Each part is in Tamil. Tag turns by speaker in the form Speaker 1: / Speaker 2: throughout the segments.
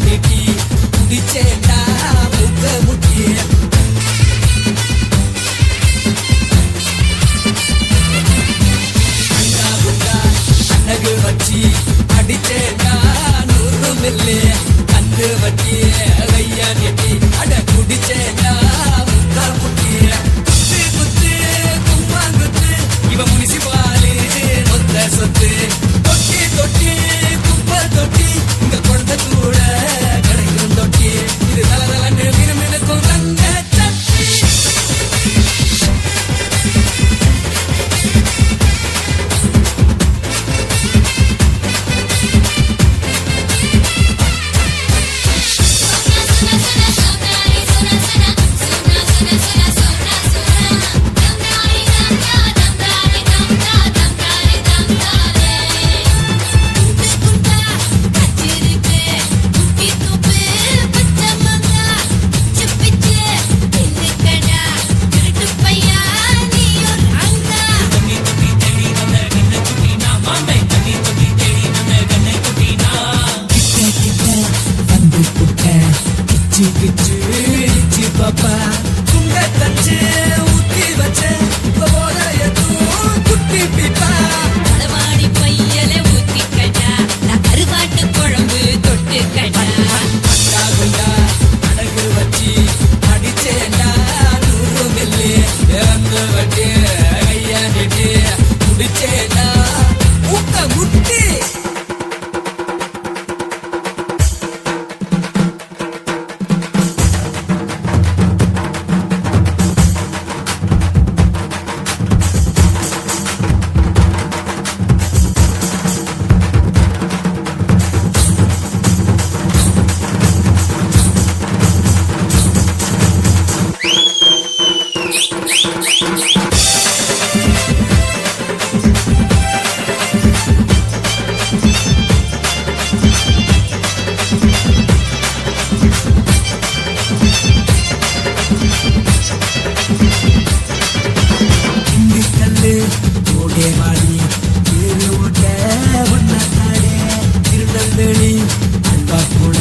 Speaker 1: நீட்டி குடிச்சேண்டா முக்க முட்டி அண்டா குண்டா அழகு வச்சி அடிச்சேண்டா 100 மில்லி கந்து வட்டி கையா நீட்டி அட குடிச்சேண்டா முக்க முட்டி குத்து குத்து கும்மா குத்து இவ முனிசிபாலு மொத்த சொத்து தொட்டி தொட்டி குப்பை தொட்டி இங்க கொண்ட கூட கிடைக்கும் தொட்டி இது தலதலன்னு மினுமினுக்கும் தங்க சட்டி பாப்பா துங்க தச்சு ஊத்தி வச்ச குட்டி பிப்பா
Speaker 2: அளவாடி பையல ஊத்தி கடா நான் கருவாட்டு குழம்பு தொட்டு கடா
Speaker 1: அண்டா குண்டா அழகு வச்சி அடிச்சேண்டா 100 மில்லி இறந்து வட்டி கையா நீட்டி குடிச்சேண்டா ஊக்க முட்டி ஓடேவாடி ஏறு ஓட்ட ஒன்னாடே திருநெல்வேலி அன்பா கூட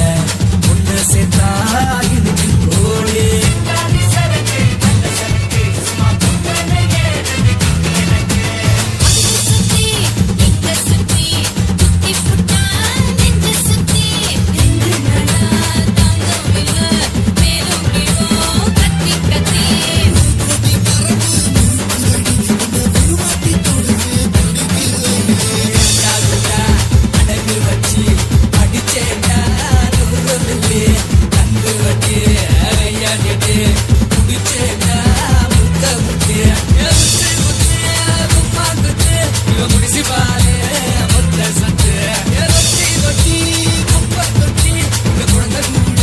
Speaker 1: ஒன்ன சேர்த்தா இருக்கு கோழி
Speaker 2: சுத்தி எங்க சுத்தி சுத்தி புட்டா நெஞ்சு சுத்தி ரெண்டு நாளா தாங்கவில்ல மேலும் கீழும் கத்தி கத்தி
Speaker 1: அழகு வச்சி அடிச்சேண்டா 100 மில்லி கந்து வட்டி கையா நீட்டி குடிச்சேண்டா முக்க முட்டி குத்து குத்து கும்மா குத்து இவ முனிசிபாலு மொத்த சத்து தொட்டி தொட்டி குப்பை தொட்டி இங்க குழந்தை கூட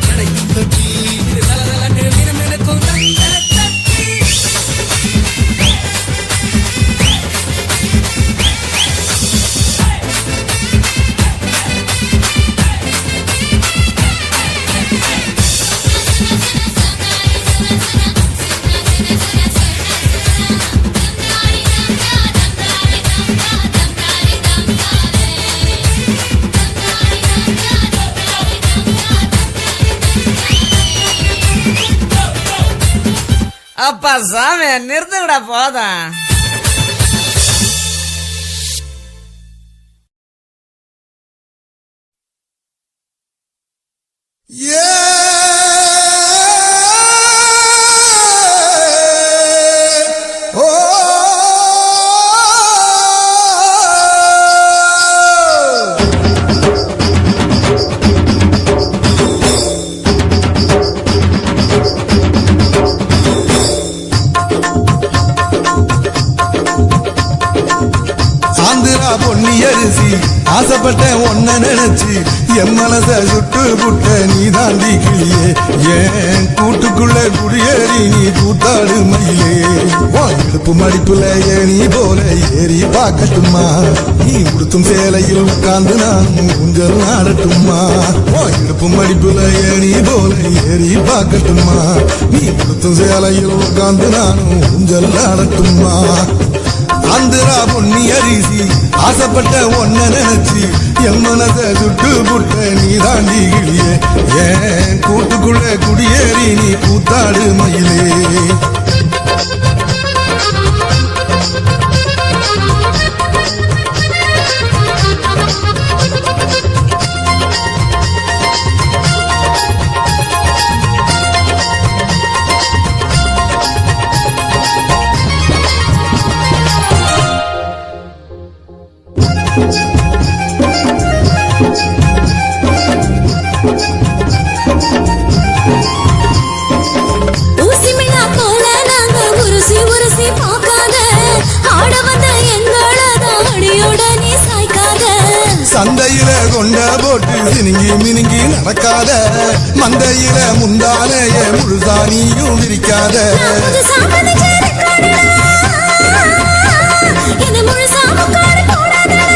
Speaker 1: கிடைக்கும் தொட்டி இது தலதலன்னு மினுமினுக்கும் தங்க சட்டி
Speaker 3: அப்பா சாமி நிறுத்துங்கடா போதும்.
Speaker 4: பொன்னி அரிசி ஆசைப்பட்ட ஒன்ன நினைச்சு என் மனச சுட்டு புட்ட நீ தாண்டி கிளியே ஏன் கூட்டுக்குள்ள குடியேறி நீ கூத்தாடு மயிலே இடுப்பு மடிப்புல ஏனி போல ஏறி பார்க்கட்டுமா நீ உடுத்தும் சேலையில் உட்கார்ந்து நானும் ஊஞ்சல் ஆடட்டுமா இடுப்பு மடிப்புல ஏனி போல ஏறி பார்க்கட்டுமா நீ உடுத்தும் சேலையில் உட்கார்ந்து நானும் ஊஞ்சல் ஆடட்டுமா ஆந்திரா பொன்னி அரிசி ஆசைப்பட்ட ஒன்ன நினைச்சு என் மனச சுட்டு புட்ட நீ தாண்டி கிளியே ஏன் கூட்டுக்குள்ள குடியேறி நீ கூத்தாடு மயிலே
Speaker 2: ஊசிமிழா போல நாங்க உருசி உருசி பார்க்காத ஆட வந்த எங்களதான் அடியோட நீ சாய்க்காத
Speaker 4: சந்தையில கொண்ட போட்டு சினுங்கி மினுங்கி நடக்காத மந்தையில முந்தானைய முழுசா நீயும் விரிக்காத
Speaker 2: புதுசா பதிச்சேரி காணடா என்ன முழுசா முக்காடு போடாதடா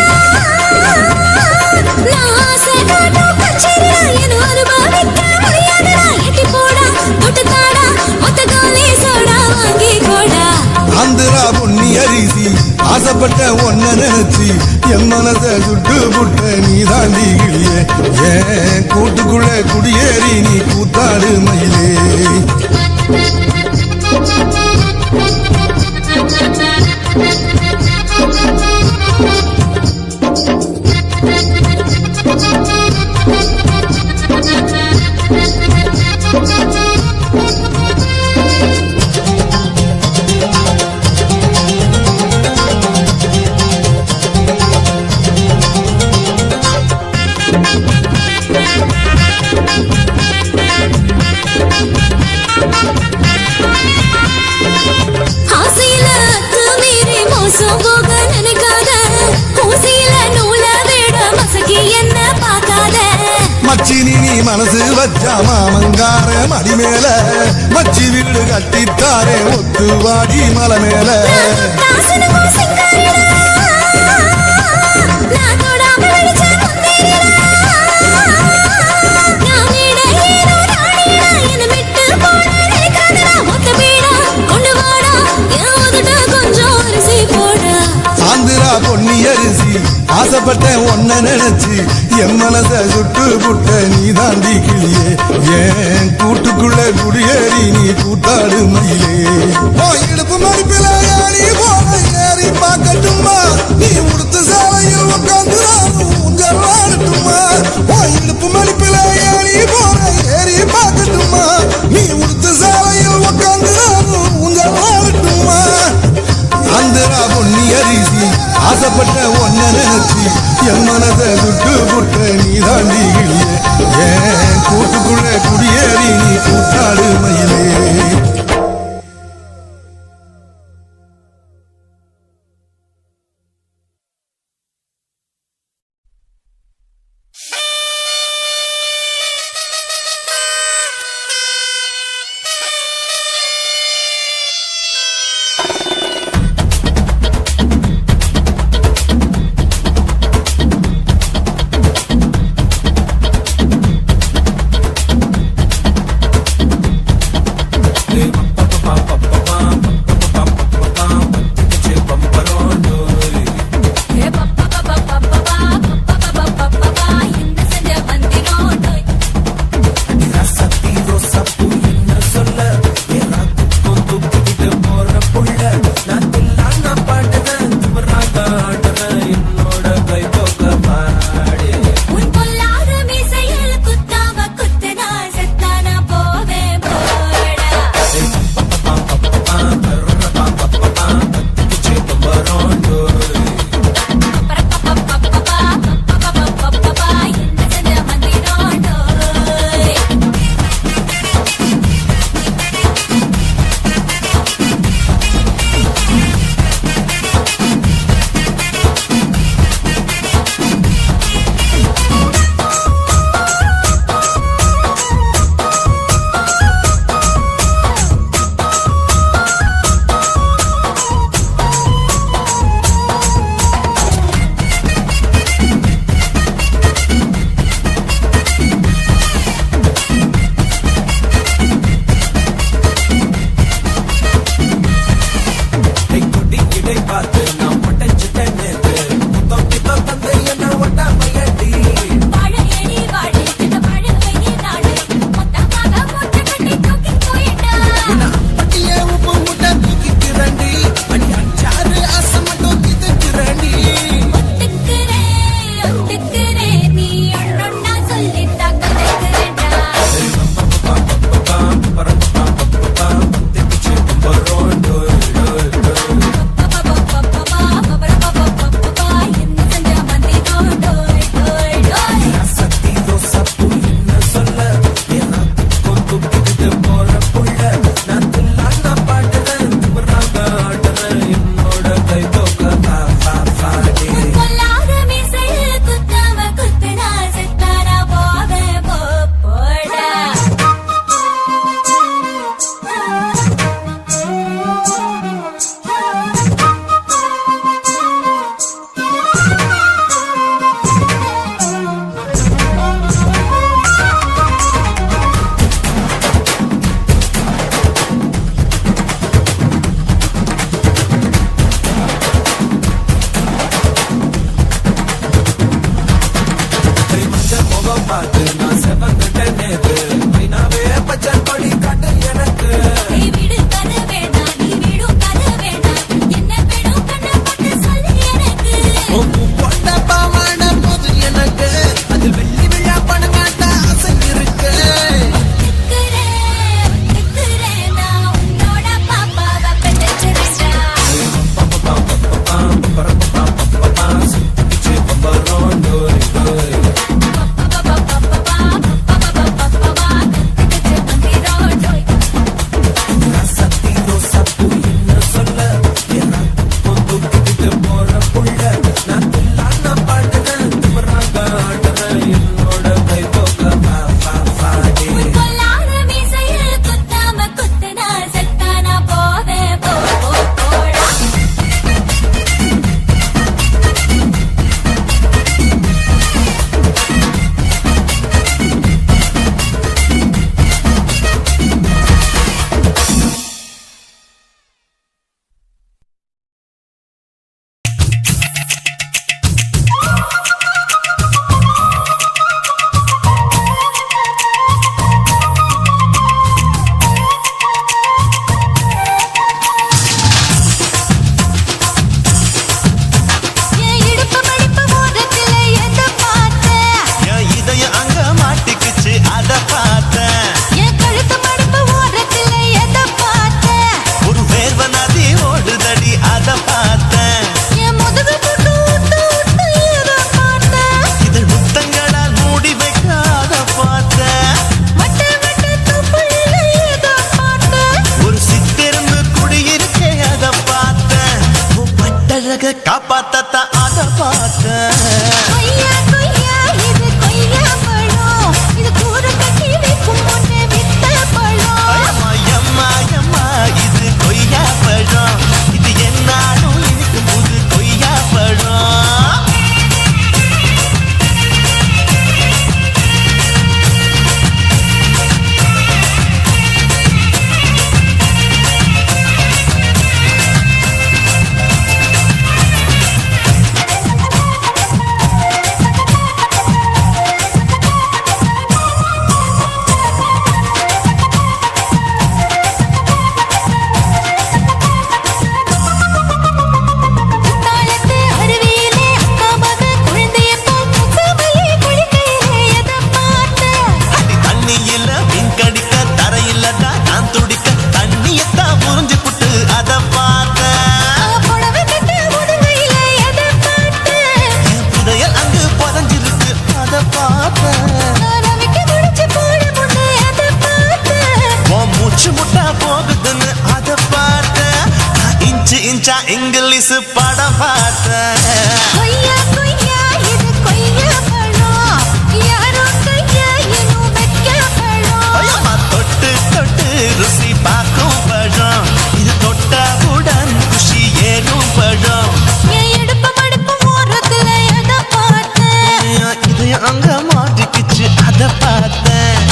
Speaker 2: நான் ஆசை காட்டும் கச்சேரியா என்ன அனுபவிக்க முடியாதடா எட்டி போடா தொட்டு தாடா மொத்த காலே சோடா வாங்கி போடா
Speaker 4: ஆந்திரா பொன்னி அரிசி ஆசைப்பட்ட ஒன்ன நினைச்சு என் மனச சுட்டு புட்ட நீ தாண்டி கிளியே ஏன் கூட்டுக்குள்ள குடியேறி நீ கூத்தாடு மயிலே
Speaker 2: ஆசையில அத்துமீறி மோசம் போக நினைக்காத ஊசியில நூல விட மசக்கி என்ன பார்க்காத
Speaker 4: மச்சினி நீ மனசு வச்சா மாமங்கார மடி மேல மச்சி வீடு கட்டித்தாரே ஒத்து வாடி மலை மேல
Speaker 2: தாசனுக்கும் சிங்காரிடா நான் தொடாம வெடிச்ச முந்தேரிடா நான் வீட ஏதோ ராணிடா என்ன விட்டு போட நினைக்காதடா மொத்த வீடா கொண்டு வாடா என் உதட்ட கொஞ்சம் அரிசி போடா
Speaker 4: ஆந்திரா பொன்னி அரிசி ஆசைப்பட்ட ஒன்ன நினைச்சு என் மனச சுட்டு புட்ட நீ தாண்டி கிளியே ஏன் கூட்டுக்குள்ள குடியேறி நீ கூத்தாடு மயிலே இடுப்பு மடிப்பில ஏறி போன ஏறி பார்க்கட்டுமா நீ உடுத்து சாலையில் உட்காந்து ஊஞ்சல் ஆடட்டுமா இடுப்பு மடிப்பில ஏறி போன ஏறி பார்க்கட்டுமா நீ உடுத்து சாலையில் உட்காந்து ஊஞ்சல் ஆடட்டுமா ஆந்திரா பொன்னி அரிசி ஆசைப்பட்ட ஒன்ன நினைச்சு என் மனத சுட்டு புட்ட நீ தாண்டி கிளியே ஏன் கூட்டுக்குள்ள குடியேறி நீ கூத்தாடு மயிலே
Speaker 1: பார்த்து நான் செவந்துட்டேன் நேத்து மைனாவே பச்சை கொடி காட்டு எனக்கு
Speaker 2: நீ விடு கதை வேண்டாம் நீ விடும் கதை வேண்டாம் என்ன வேணும் கண்ணை போட்டு சொல்லு எனக்கு
Speaker 1: பொட்ட பாவாட போது எனக்கு அதில் வெள்ளி விழா பணங்காட்ட ஆசை இருக்கு
Speaker 2: திக்குறேன் நான் உன்னோட பாப்பாவை பெற்றெடுத்தா கொல்லாத மீசையில் குத்தாம குத்துனா செத்தானா போவே போடா என் இடுப்பு மடிப்பு ஓரத்துல எதை பார்த்தேன்
Speaker 5: என் இதயம் அங்க மாட்டிக்கிச்சு அத பார்த்தேன்
Speaker 2: என் கழுத்து மடிப்பு ஓரத்துல எதை பார்த்தேன்
Speaker 5: ஒரு வேர்வ நதி ஓடுதடி அத பார்த்தேன்
Speaker 2: என் முதுகு போட்டு விட்டு விட்டு எதை பார்த்தேன்
Speaker 5: இதழ் முத்தங்களால் மூடி வைக்க அத பார்த்தேன்
Speaker 2: வட்ட வட்ட துப்புள்ள எதை பார்த்தேன்
Speaker 5: ஒரு சித்திருந்து குடியிருக்கே அத பார்த்தேன் உன் பட்டழக காப்பாத்தத்தான் அத பார்த்தேன்
Speaker 2: கொய்யா கொய்யா இது கொய்யா பழம் இது கூற கட்டி வைக்கும் முன்னே வித்த பழம்
Speaker 5: அம்மா எம்மா எம்மா இது கொய்யா பழம் இது என்னாலும் இனிக்கும் புது கொய்யா பழம்
Speaker 2: தாளத்து அருவியிலே அக்கா மக குழந்தைய போல் முகமையை குளிக்கையிலே எதை பார்த்தேன்
Speaker 5: அடி தண்ணியில மீன் கடிக்க தரையில தான் நான் துடிக்க தண்ணியத்தான் புரிஞ்சு புட்டு அத பார்த்தேன்
Speaker 2: புடவை கட்ட முதுகையிலே எதை பார்த்தேன்
Speaker 5: என் புதையல் அங்கு புதஞ்சிருக்கு அத பார்த்தேன்
Speaker 2: ரவிக்கு முடிச்சு போட முன்னே எதை பார்த்தேன்
Speaker 5: உன் மூச்சு முட்டா போகுதுன்னு அத பார்த்தேன் நான் இன்ச்சு இன்ச்சா இங்கிலீஷ் படம் பார்த்தேன்
Speaker 2: கொய்யா கொய்யா இது கொய்யா பழம் யாரோ கையா இன்னும் வைக்க பழம்
Speaker 5: ஐயம்மா தொட்டு தொட்டு ருசி பார்க்கும் பழம் இது தொட்டவுடன் குஷி ஏறும் பழம்
Speaker 2: என் இடுப்பு மடிப்பு ஓரத்துல எதை பார்த்தேன்
Speaker 5: என் இதயம் அங்க மாட்டிக்கிச்சு அத பார்த்தேன்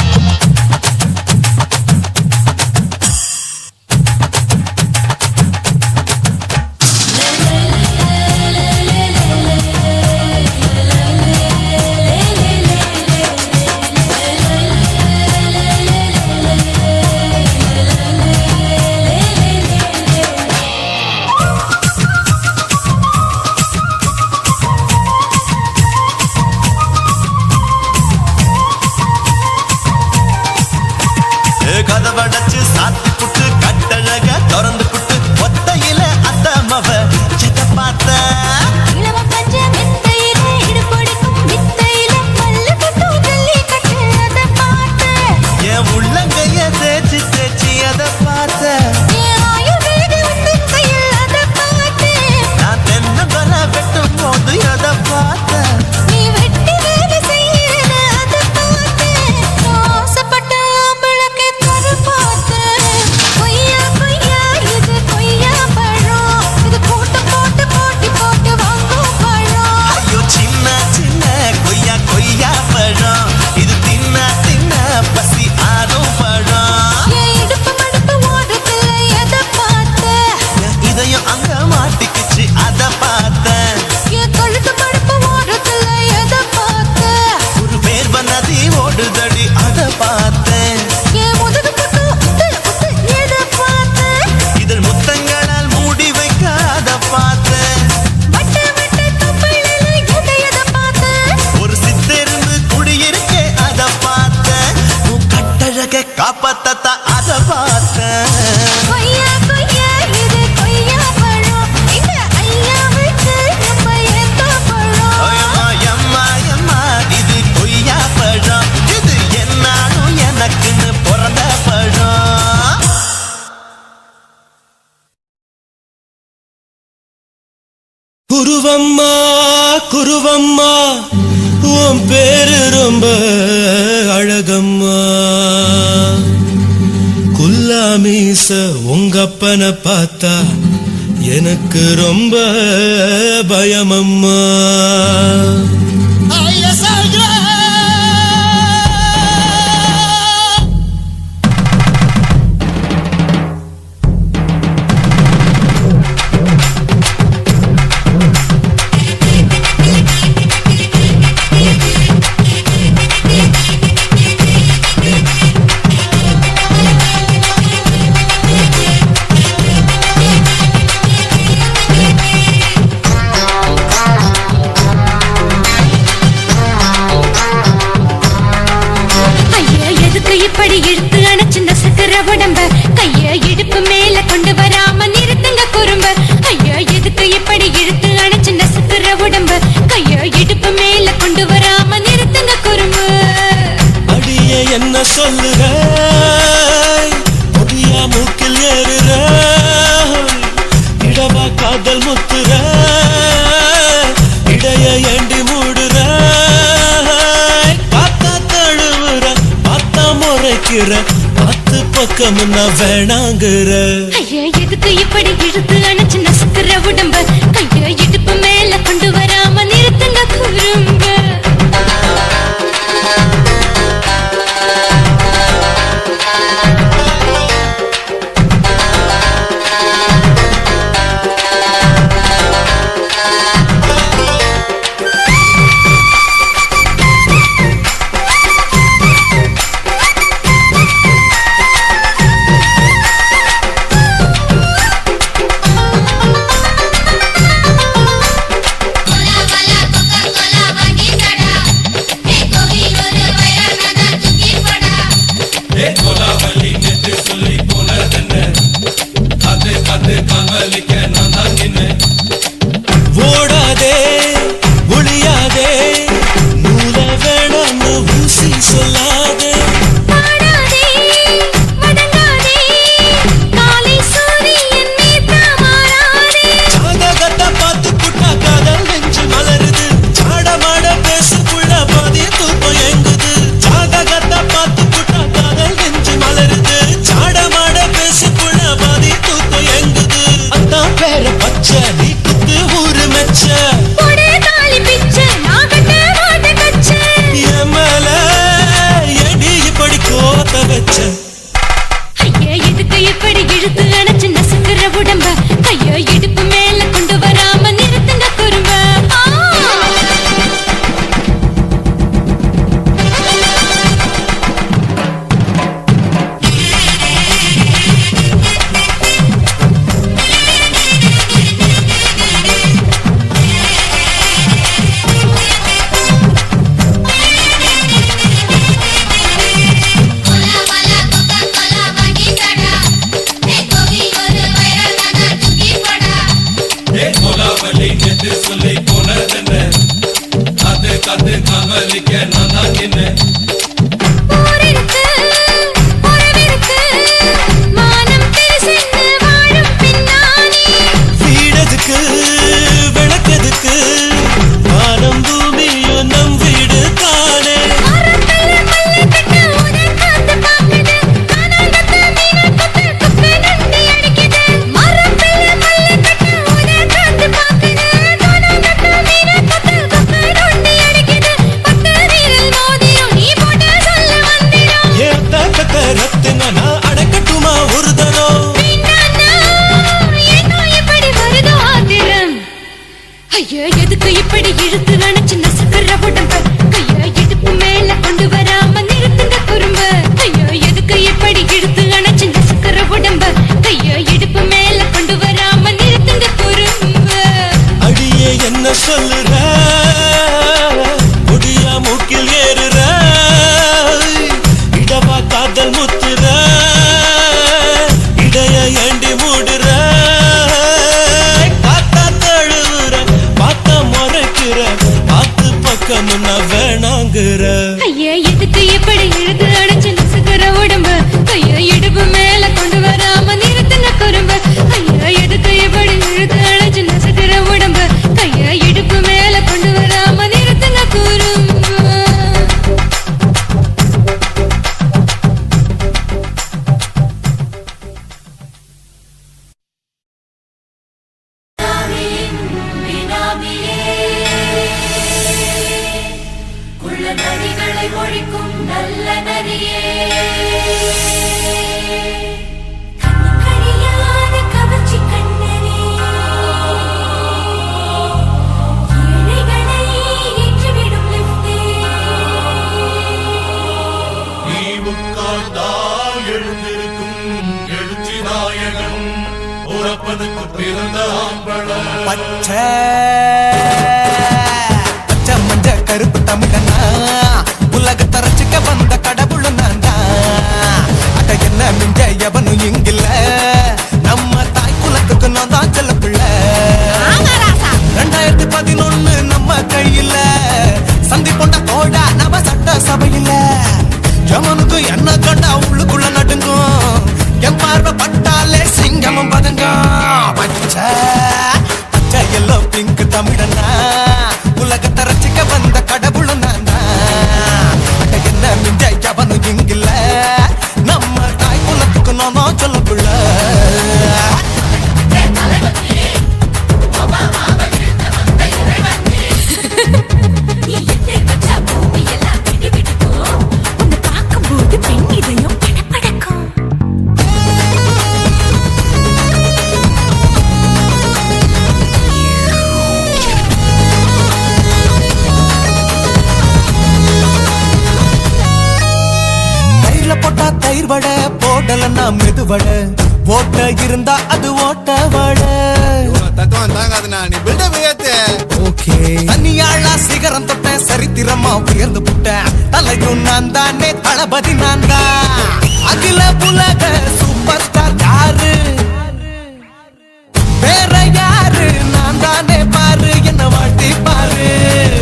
Speaker 5: அழக காப்பாத்தா அத பார்த்தேன்.
Speaker 2: கொய்யா கொய்யா இது கொய்யா பழம் இந்த ஐயாவுக்கு நம்ம ஏத்த பழம்.
Speaker 5: அம்மா அம்மா அம்மா இது கொய்யா பழம், இது என்னாலும் எனக்குன்னு பிறந்த பழம்.
Speaker 6: குருவம்மா குருவம்மா உன் பேரு ரொம்ப அழகம்மா. குல்லாமீச உங்க அப்பனை பார்த்தா எனக்கு ரொம்ப பயமம்மா.
Speaker 2: இப்படி இழுத்து அணைச்சு நசுக்கிற உடம்ப கைய இடுப்பு மேல கொண்டு வராம நிறுத்துங்க குறும்ப. ஐயா எதுக்கு இப்படி இழுத்து அணைச்சு நசுக்கிற உடம்ப கைய இடுப்பு மேல கொண்டு வராம நிறுத்துங்க குறும்பு.
Speaker 6: அடியே என்ன சொல்லுற முடியா மூக்கில் ஏறுற இடவா காதல் முத்துற இடைய ஏண்டி மூடுற பார்த்தா தழுவுற பார்த்தா முறைக்கிற பத்து பக்கம் நான் வேணாங்குற.
Speaker 2: ஐயா எதுக்கு இப்படி இழுத்து அணைச்சு நசுக்கிற உடம்ப கைய இடுப்பு மேல கொண்டு வராம நிறுத்துங்க குறும்ப.
Speaker 6: ஓடாதே ஒளியாதே நூல வேணான்னு ஊசி சொல்லாதே.
Speaker 2: பாடாதே வதங்காதே காலை சூரியன் நீத்தா மாறாதே.
Speaker 6: ஜாதகத்தை பார்த்து புட்டா காதல் நெஞ்சு மலருது சாடமாட பேசு புள்ள பாதி தூக்கம் எங்குது. ஜாதகத்தை பார்த்து புட்டா காதல் நெஞ்சு மலருது சாடமாட பேசு புள்ள பாதி தூக்கம் எங்குது. அதான் பேர பச்சை நீ குத்து ஊரு மெச்ச
Speaker 2: போடே தாலி பிச்சை நான் கட்ட மாட்ட கச்சை.
Speaker 6: என் மேல எடி இப்படி கோத்த வச்ச.
Speaker 2: ஐயா எதுக்கு இப்படி இழுத்து அணைச்சு நசுக்கிற உடம்ப கைய இடுப்பு மேல கொண்டு வராம நிறுத்துங்க குறும்ப. போரிருக்கு உறவிருக்கு மானம் தெரிசென்று வாழும் பின்னானே.
Speaker 6: வீடதுக்கு விளக்கதுக்கு வானம் பூமியும் நம் வீடு தானே.
Speaker 2: மரத்துல மல்லி கட்டு உதன் காத்து பாக்குது கானாங்கத்து மீன் கொத்து குப்பை நண்டி அடிக்குது. மரத்துல மல்லி கட்டு உதன் காத்து பாக்குது கானாங்கத்து மீன் கொத்து குப்பை நண்டி அடிக்குது. பட்டு வீரல் மோதிரம் நீ போட்ட சொல்ல வந்திடும்.
Speaker 6: ஏத்த கத்த ரத்தின நான் அடக்கட்டுமா ஒரு தரம்.
Speaker 2: பின்னானா ஏனோ இப்படி வருதோ ஆத்திரம். ஐயா எதுக்கு இப்படி இழுத்து அணைச்சு நசுக்கிற உடம்ப கைய இடுப்பு மேல கொண்டு வராம நிறுத்துங்க குறும்ப. ஐயா எதுக்கு இப்படி இழுத்து அணைச்சு நசுக்கிற உடம்ப கைய இடுப்பு மேல கொண்டு வராம நிறுத்துங்க குறும்ப.
Speaker 6: அடியே என்ன சொல்லுற முடியா மூக்கில் ஏறுற இடவா காதல்
Speaker 2: தீமைகளை ஒழிக்கும் நல்ல நரியே கண்ணுக்கடியாத கவர்ச்சி கண்ணனே ஏழைகளை ஏற்றிவிடும் லிப்டே
Speaker 7: நீ உட்கார்ந்தால் எழுந்திருக்கும் எழுச்சி நாயகன் உறப்பதுக்கு பிறந்த ஆம்பளம்
Speaker 5: பச்சை மஞ்ச கருப்பு தமிழனா உலகத்தை ரசிக்க வந்த கடவுள் நான் தான் அட என்ன மிஞ்ச எவனும் இங்கில்ல நம்ம தாய் குலத்துக்கு நான் தான் செல்ல பிள்ளை 2011 நம்ம கையில சந்தி பொண்ட தோடா நம்ம சட்ட சபையில எவனுக்கு என்ன கண்டா உள்ளுக்குள்ள நடுங்கும் என் பார்வை பட்டாலே சிங்கமும் பதுங்கும் பச்சை பச்சை எல்லோ பிங்க் தமிழனா உலகத்தை ரசிக்க வந்த கடவுள் நான் தான் அட என்ன மிஞ்ச எவனும் இங்கில்ல நம்ம தாய் குலத்துக்கு நான் சொல்ல பிள்ளை
Speaker 2: நீ எத்தை வச்சா பூமி எல்லாம் வெடி வெடிக்கும் உன்னை பார்க்கும்போது பெண் இதயம் படபடக்கும்
Speaker 5: தயிர்ல போட்டா தயிர் வடை போடலன்னா மெது வடை ஓட்ட இருந்தா அது ஓட்ட வடை
Speaker 4: தத்துவம் தாங்காதுண்ணா நீ பில்டப் ஏத்து
Speaker 5: ஓகே தனியாளா சிகரம் தொட்டேன் சரித்திரமா உயர்ந்து புட்டேன் தலையும் நான் தானே தளபதி நான் தான் அகில உலக சூப்பர் ஸ்டார் யாரு வேற யாரு நான் தானே பாரு என்ன வாழ்த்தி பாரு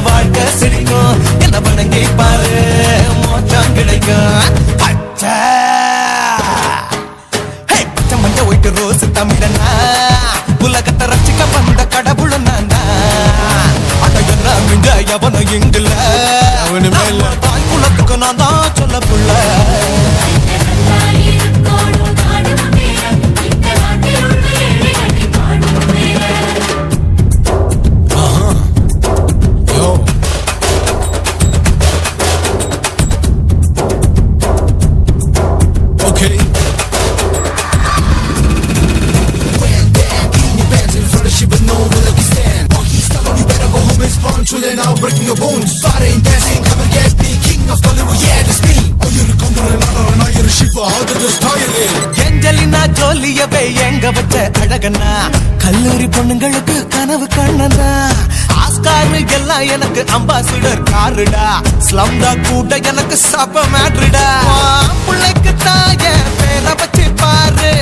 Speaker 5: வாழ்க்கை சிரிக்கும் என்ன வணங்கி பாரு மோட்சம் கிடைக்கும் பச்சை பச்சை மஞ்ச ஒயிட்டு ரோஸ் தமிழனா உலகத்தை ரசிக்க வந்த கடவுள் நான் தான் அட என்ன மிஞ்ச எவனும் இங்கில்ல
Speaker 4: அவனுமே இல்ல.
Speaker 5: நம்ம தாய் குலத்துக்கு நான் தான் சொல்ல புள்ள
Speaker 2: இருக்கோடும் நாடு முன்னேற இந்த நாட்டில் உள்ள ஏழைகளின் நாடு முன்னேற
Speaker 4: யோ ஓகே
Speaker 5: ஏஞ்சலினா ஜோலியவே எங்க வச்ச அழகனா கல்லூரி பொண்ணுங்களுக்கு கனவு கண்ணனா ஆஸ்காரு எல்லாம் எனக்கு அம்பாசிடர் காருடா ஸ்லம்டா கூட எனக்கு சப்ப மேட்ருடா பிள்ளைக்கு தாய பேரை வச்சு பாரு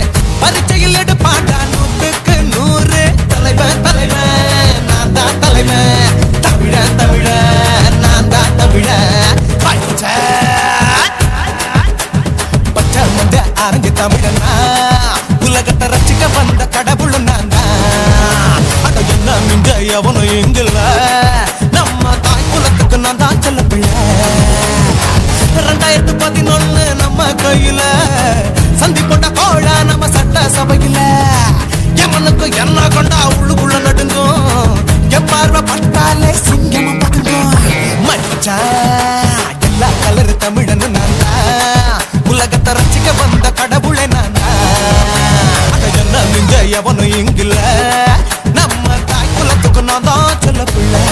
Speaker 5: பரீட்சையில் எடுப்பாண்டா 100க்கு 100 தலைவன் தலைவன் நான் தான் தலைவன் தமிழன் தமிழன் நான் தான் தமிழன் பச்சை பச்சை மஞ்ச ஆரஞ்சு தமிழனா உலகத்தை ரசிக்க வந்த கடவுள் நான் தான் அட என்ன மிஞ்ச எவனும் எங்கில்ல நம்ம தாய் குலத்துக்கு நான் தான் செல்ல பிள்ளை 2011 நம்ம கையில சந்தி கொண்ட கோழா நம்ம சட்ட சபையில எவனுக்கு என்ன கொண்டா உள்ளுக்குள்ள நடுங்கும் என் பார்வை பட்டாலே சிங்கமும் பதுங்கும் மச்சான் எல்லா கலரு தமிழனு நான் தான் உலகத்தை ரசிக்க வந்த கடவுளை நான் தான் அட என்ன மிஞ்ச எவனும் இங்கில்ல நம்ம தாய் குலத்துக்கு நான் தான் சொல்ல பிள்ளை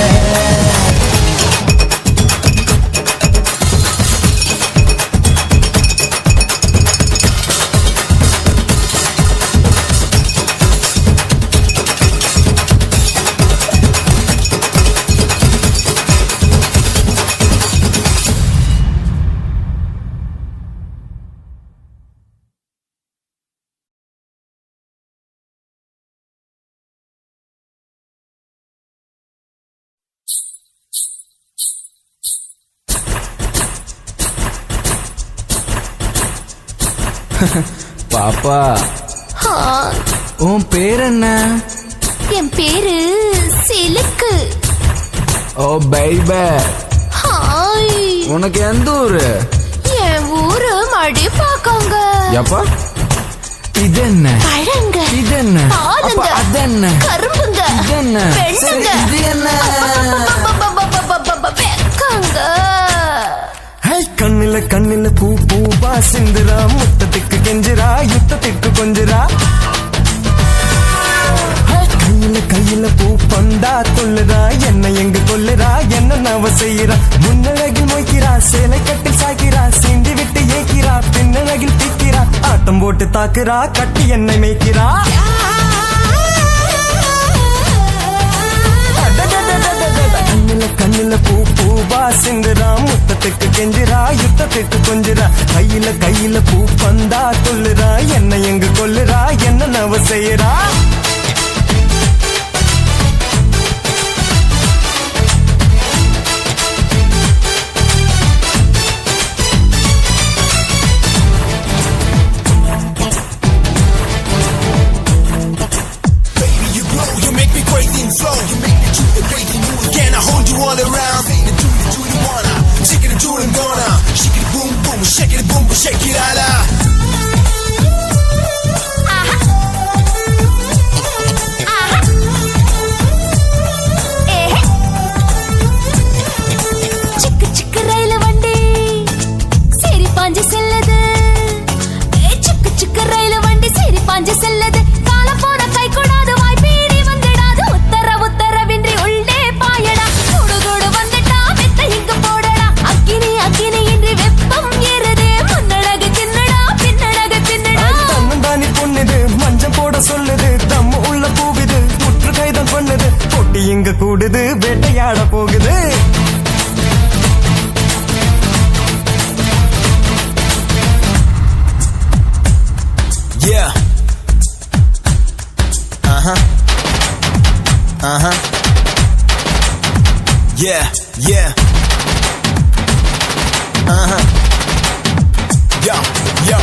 Speaker 3: பாப்பா
Speaker 2: ஹாய்
Speaker 3: உன் பேர் என்ன?
Speaker 2: என் பேரு சிலுக்கு
Speaker 3: ஓ பைபே,
Speaker 2: ஹாய்
Speaker 3: உனக்கு எந்த ஊரு?
Speaker 2: என் ஊரு மடிப்பாக்கங்க
Speaker 3: எப்பா இது என்ன?
Speaker 2: பழங்க
Speaker 3: இது என்ன?
Speaker 2: பாலுங்க
Speaker 3: அப்ப அது என்ன?
Speaker 2: கரும்புங்க
Speaker 3: இது என்ன?
Speaker 2: பெண்ணுங்க
Speaker 3: சரி, இது என்ன?
Speaker 2: வெக்கங்க
Speaker 3: கண்ணில பூ பூவா சிந்துரா முத்தத்துக்கு கெஞ்சுரா யுத்தத்துக்கு கொஞ்சுரா கையில பூ பந்தா கொள்ளுறா என்ன எங்க கொல்லுறா என்ன நவ செய்யறா முன்னழகில் மொய்க்கிறா சேலை கட்டில் சாய்க்கிறா சிந்தி விட்டு ஏக்கிறா பின்னழகில் திக்கிறா ஆட்டம் போட்டு தாக்குறா கட்டி என்னை மேய்க்கிறா கண்ணில பூ பூவா சிந்துரா முத்தத்துக்கு கெஞ்சுரா யுத்தத்துக்கு கொஞ்சுரா கையில பூ பந்தா கொள்ளுறா என்ன எங்க கொல்லுறா என்ன நவ செய்யறா
Speaker 5: All around, saying the do you wanna, chicken and Jordan gonna, shake it boom boom, shake it boom boom, shake it ala.
Speaker 2: சிக்கு சிக்கு ரயில வண்டி சரி பாஞ்சு செல்லது சிக்கு சிக்கு ரயில வண்டி சரி பாஞ்சு செல்லது காலம் போன கை கூடாது வாய் பீடி வந்துடாது உத்தரவின்றி உள்ளே பாயடா அக்கினி இன்றி வெப்பம் ஏறுதே முன்னழகு தின்னடா பின்னழகு தின்னடா
Speaker 3: தன்னந்தானி பொண்ணுது மஞ்சம் போட சொல்லுது தம் உள்ள போகுது முற்று கைதல் பண்ணுது பொட்டி இங்க கூடுது வேட்டையாட போகுது
Speaker 5: Yeah. Yeah, yeah. Yo, yo.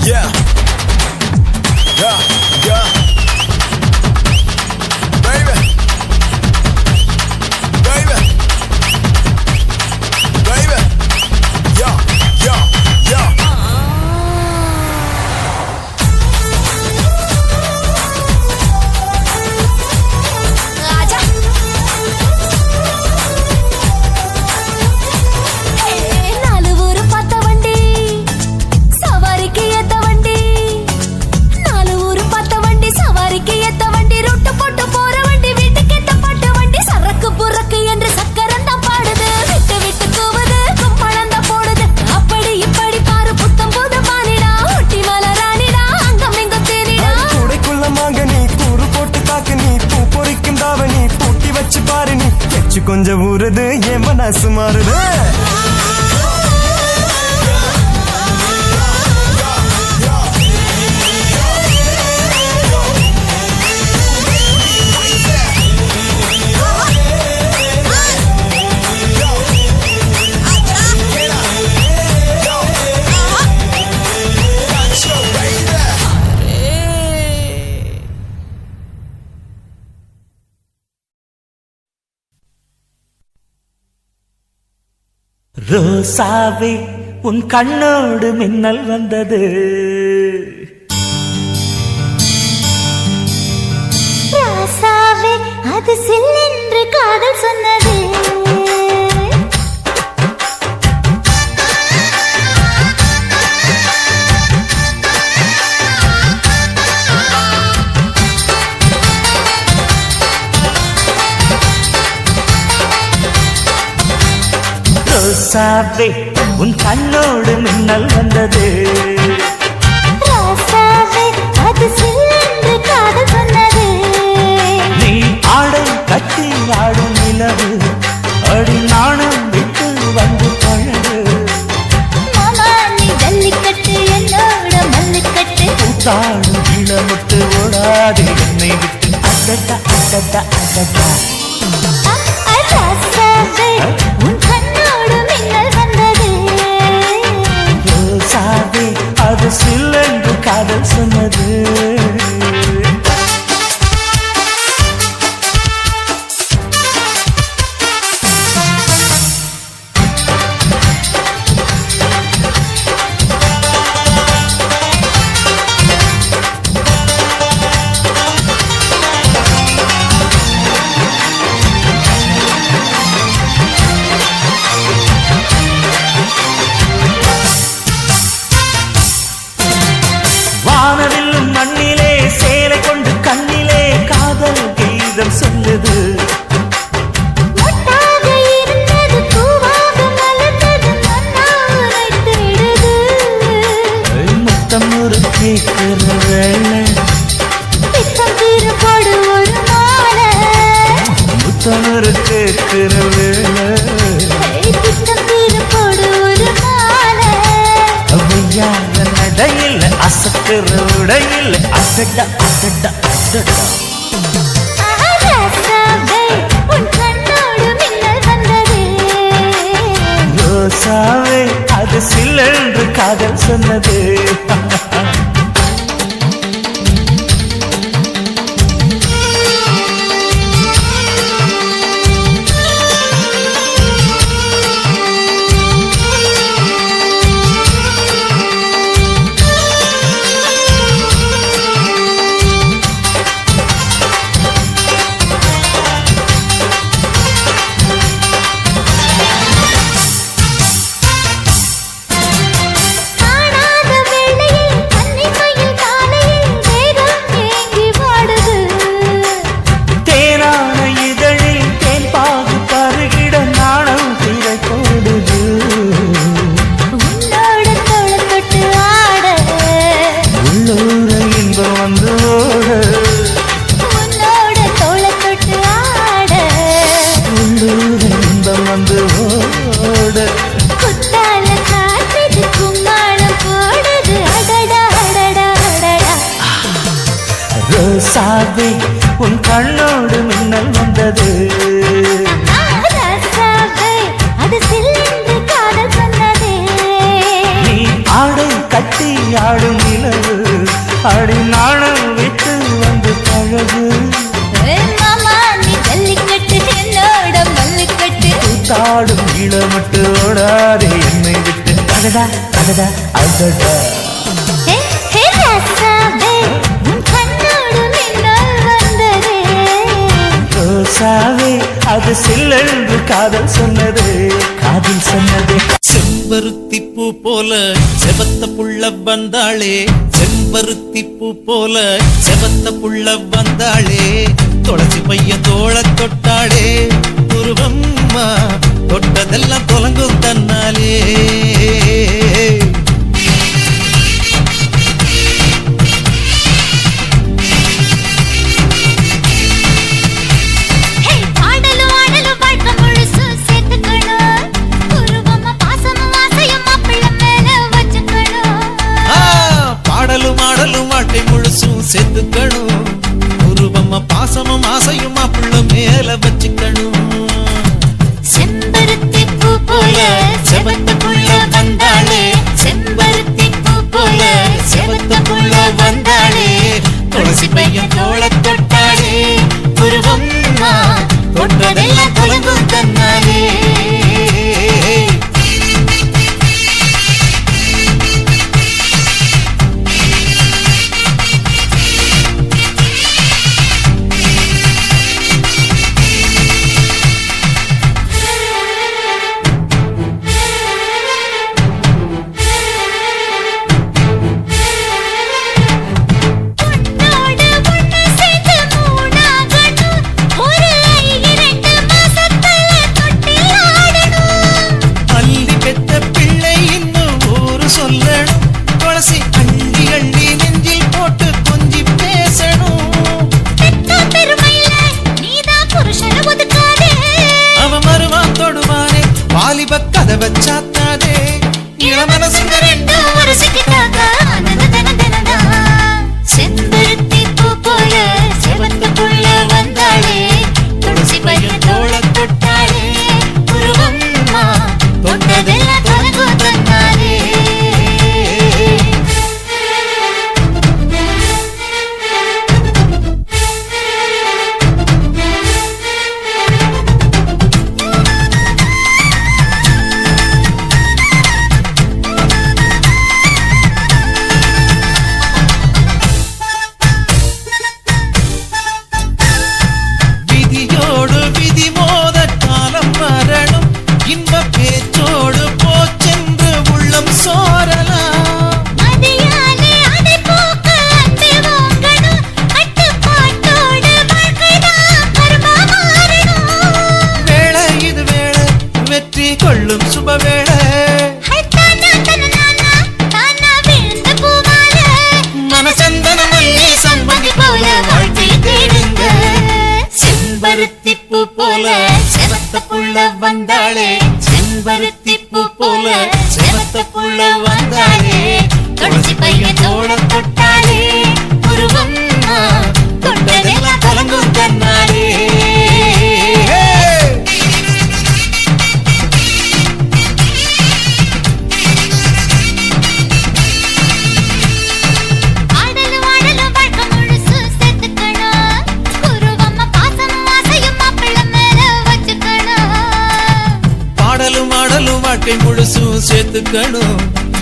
Speaker 5: Yeah. Yeah, yeah. Baby. Baby. Baby. Yo, yo, yo.
Speaker 2: ராஜா நாலு ஊரு பார்த்த வண்டி சவாரிக்கு ஏத்த வண்டி நாலு ஊரு பார்த்த வண்டி சவாரிக்கு ஏத்த வண்டி ரொட்டு போட்டு போற வண்டி வீட்டுக்கு ஏத்த பாட்டு வண்டி சரக்கு புறக்கு என்று சக்கரம் தான் பாடுது விட்டு விட்டு கூவுது கும்பளம் தான் போடுது அப்படி இப்படி பாரு புத்தம் புது பானிடா ஒட்டி மலராணிடா அங்கம் எங்கும் தேனிடா
Speaker 3: கூடைக்குள்ள மாங்க நீ கூறு போட்டு தாக்கு நீ பூ பொறிக்கும் தாவணி பூட்டி வச்சு பாரு நீ எச்சு கொஞ்சம் ஊறுது என் மனசு மாறுது
Speaker 6: ரோசாவே உன் கண்ணோடு மின்னல் வந்தது
Speaker 2: ராசாவே அது சில்லென்று காதல் சொன்னது
Speaker 6: ரோசாவே உன் கண்ணோடு மின்னல் வந்தது
Speaker 2: ராசாவே அது சில்லென்று காதல் சொன்னது
Speaker 6: நீ ஆடை கட்டி ஆடும் நிலவு அடி நாணம் விட்டு வந்து பழகு
Speaker 2: மாமா நீ ஜல்லிக்கட்டு என்னோட மல்லுக்கட்டு
Speaker 6: கூத்தாடும் இளமுட்டு ஓடாது என்னை விட்டு அடடா அடடா அடடா
Speaker 2: ராசாவே உன் கண்ணோடு மின்னல் வந்தது
Speaker 6: ரோசாவே அது சில்லென்று காதல் சொன்னது
Speaker 3: அடடா அடடா அடடா
Speaker 2: ராசாவே உன் கண்ணோடு மின்னல் வந்ததே
Speaker 3: ரோசாவே அது சில்லென்று காதல் சொன்னது ரோசாவே உன் கண்ணோடு மின்னல் வந்தது
Speaker 2: ராசாவே அது சில்லென்று காதல் சொன்னதே
Speaker 3: நீ ஆடை கட்டி ஆடும் நிலவு அடி நாணம் விட்டு வந்து பழகு
Speaker 2: மாமா நீ ஜல்லிக்கட்டு என்னோட மல்லிக்கட்டு
Speaker 3: கூத்தாடும் இளமட்டு ஓடாதே என்னை விட்டு அடடா அடடா அடடா
Speaker 2: ஹே ஹே ராசாவே உன் கண்ணோடு மின்னல் வந்ததே
Speaker 3: ரோசாவே அது சில்லென்று காதல் சொன்னது காதல் சொன்னது
Speaker 6: செம்பருத்தி பூ போல செவத்த புள்ள வந்தாளே செம்பருத்தி பூ போல செவத்த புள்ள வந்தாளே துளசி பைய தோள தொட்டாளே உருவம்மா தொட்டதெல்லாம் தொலங்கும் தன்னாலே
Speaker 2: ஹே பாடலும் ஆடலும் வாழ்க்கை முழுசு சேர்த்துக்கணும் உருவமா பாசமும் ஆசையும் மாப்பிள்ளை மேல வச்சுக்கணும்
Speaker 6: பாடலும் ஆடலும் வாழ்க்கை முழுசும் செத்துக்கணும் உருவமா பாசமும் ஆசையும் மாப்பிள்ள மேல வச்சுக்கணும்
Speaker 2: செம்பருத்தி பூ போல செவத்த புள்ள வந்தாளே செம்பருத்தி பூ போல செவத்த புள்ள வந்தாளே துளசி பையன் தோள தொட்டாளே உருவம்மா தொட்டதெல்லாம் தொலங்கும் தன்னாலே உன்னோடு ஒண்ணு சேர்ந்து மூணாகணும் ஒரு இரண்டு மாசத்துல தொட்டில் ஆடணும்
Speaker 6: அள்ளி பெத்த பிள்ளை இன்னும் ஊரு சொல்லணும் துளசி அள்ளி அள்ளி நெஞ்சில் போட்டு கொஞ்சி பேசணும்
Speaker 2: பெத்த பெருமையில நீதான் புருஷனை ஒதுக்காதே
Speaker 6: அவன் வருவான் தொடுவானே வாலிப கதவை சாத்தாதே இளமனசுங்க
Speaker 2: ரெண்டும் உரசிக்கிட்டாங்க ஆனந்த தன தனதான் செம்பருத்தி பூ போல செவத்த புள்ள வந்தாளே துளசி பையன் தோள தொட்டாளே உருவம்மா தொட்டதெல்லாம் தொலங்கும் தன்னாலே
Speaker 6: விதியோடு விதி மோத காலம் வரணும் இன்ப பேச்சோடு போச்சென்று உள்ளம் சோரலாம்
Speaker 2: மதியாலே அதை போக்க அன்பே வாங்கணும் கட்டுப்பாட்டோடு வாழ்க்கைதான் கர்மா மாறணும்
Speaker 6: வேளை இது வேளை வெற்றி கொள்ளும் சுப வேளை
Speaker 2: தானா விழுந்த பூவால
Speaker 6: மனசந்தன மல்லி
Speaker 2: சம்பந்தி போல வாழ்க்கை தேடுங்க
Speaker 6: செம்பருத்தி பூ போல செவத்த புள்ள வந்தாளே செம்பருத்தி பூ போல செவத்த புள்ள வந்தாளே
Speaker 2: துளசி பையன் தோள தொட்டாளே உருவம்
Speaker 6: ஆடலும் ஆடலும் வாழ்க்கை முழுசும் சேர்த்துக்கணும்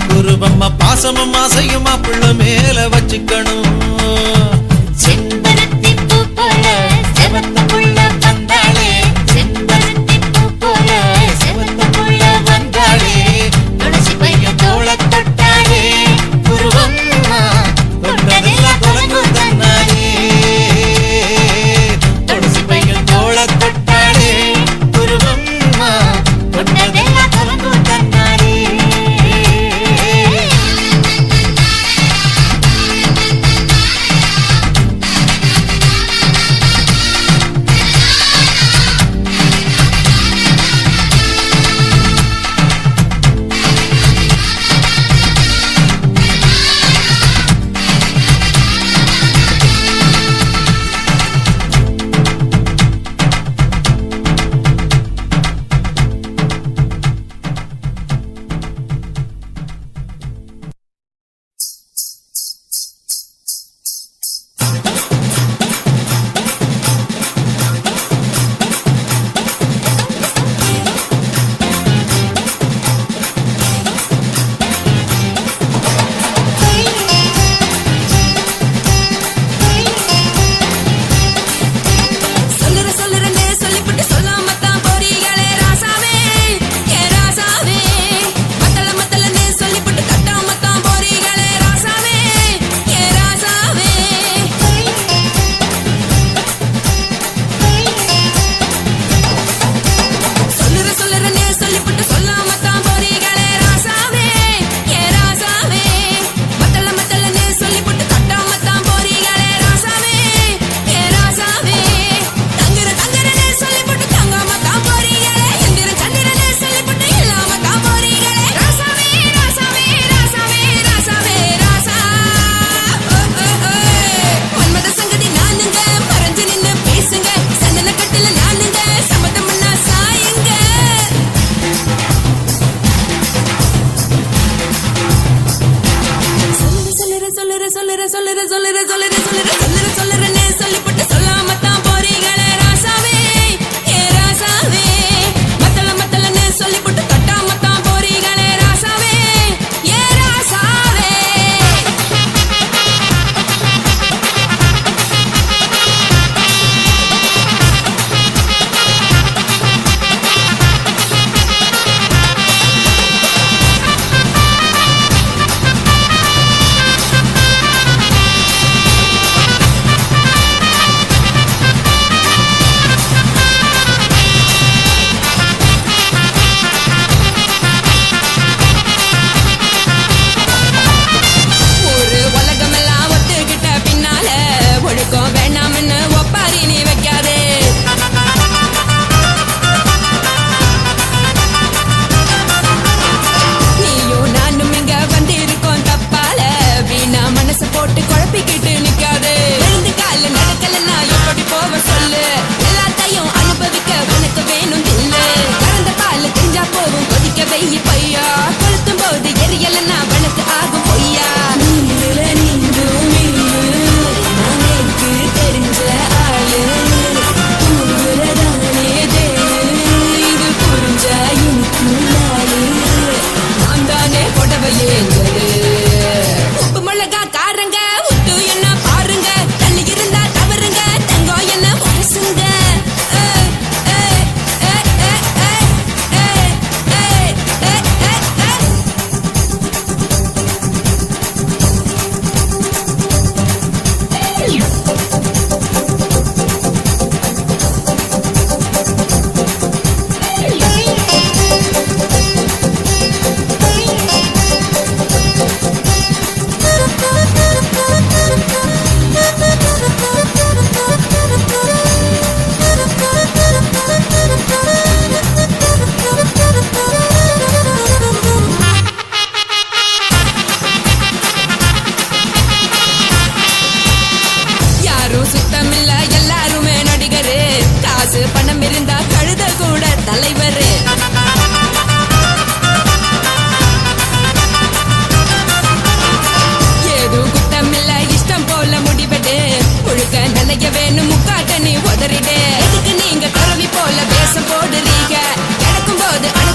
Speaker 6: குருவம்மா பாசமும் ஆசையுமா புள்ள மேல வச்சுக்கணும்
Speaker 2: செம்பருத்தி பூ போல செவத்த புள்ள வந்தாளே செம்பருத்தி பூ போல செவத்த புள்ள வந்தாளே துளசி பைய தோள தொட்டாளே குருவம்மா தொட்டதெல்லாம் தொடங்கும் தன்னாலே துளசி பைய தோள தொட்டாளே குருவம்மா தொட்டதெல்லாம் தொடங்கும் தன்னாலே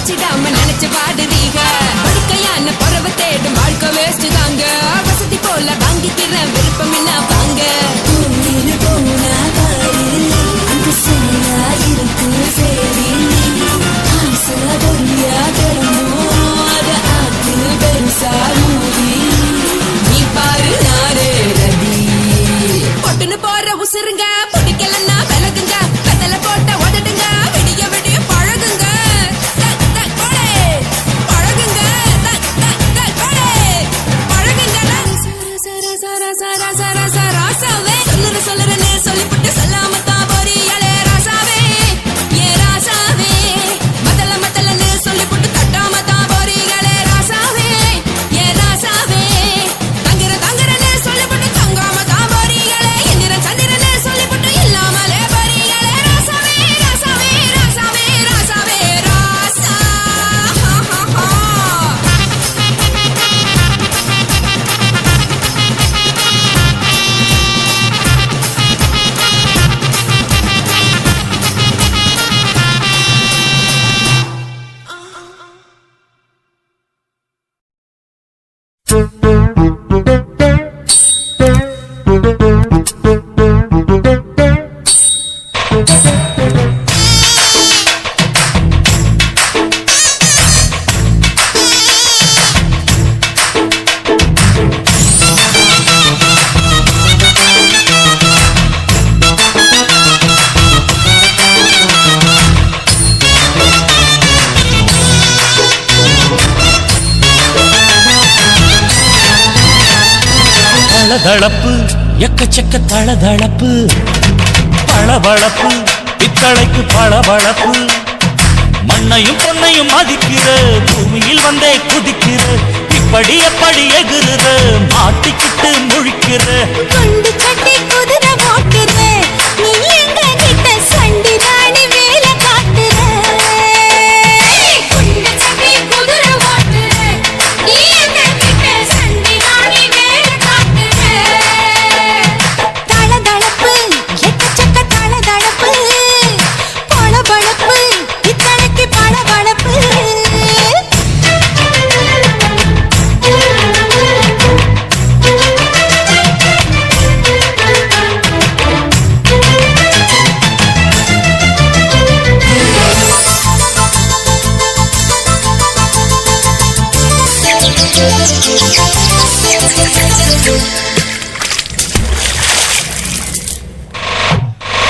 Speaker 2: வச்சிடாம நினைச்சு பாடுறீங்க படுக்கையான பறவை தேடும் வாழ்க்கை வேஸ்ட் தாங்க வசதி போல வாங்கிக்கிற விருப்பம் என்ன வாங்க போனா பாரு அந்த சரியா இருக்கு சரி ஆசை பொறியா கிளம்பும் அத ஆக்கு பெருசா மூடி நீ பாரு நாரே ரதி பொட்டுன்னு போற உசுருங்க பிடிக்கலன்னா விலகுங்க கதல போட்ட உதடுங்க விடிய விடிய பழகுங்க பழகுங்க பழகுங்க ராசாவே சொல்லுறேன்னு சொல்லிவிட்டு சொல்லாமத்தான் போறியாளே ராசாவே ஏ ராசாவே மதலன்னு சொல்லிவிட்டு தட்டாமத்தான் போறீங்களே ராசாவே ஏ ராசாவே தங்குறேன்னு சொல்லிவிட்டு தங்காமத்தான் போறீங்களே இந்திரன் சந்திரன்னு சொல்லிவிட்டு இல்லாமலே போறீங்களே ராசாவே ராசாவே ராசாவே ராசாவே ராசா
Speaker 6: தளதளப்பு எக்கச்சக்க தளதளப்பு பளபளப்பு பித்தளைக்கு பளபளப்பு மண்ணையும் பொன்னையும் மதிக்கிற பூமியில் வந்தே குதிக்கிற இப்படி எப்படி எகுறுற மாட்டிக்கிட்டு முழிக்கிற
Speaker 2: குண்டு சட்டி குதிரை ஓட்டுற நீ எங்க கிட்ட சண்டி ராணி வேலை காட்டுற குண்டு சட்டி குதிரை ஓட்டுற நீ எங்க கிட்ட சண்டி ராணி வேலை காட்டுற தளதளப்பு எக்கச்சக்க தளதளப்பு பளபளப்பு இத்தனைக்கு பளபளப்பு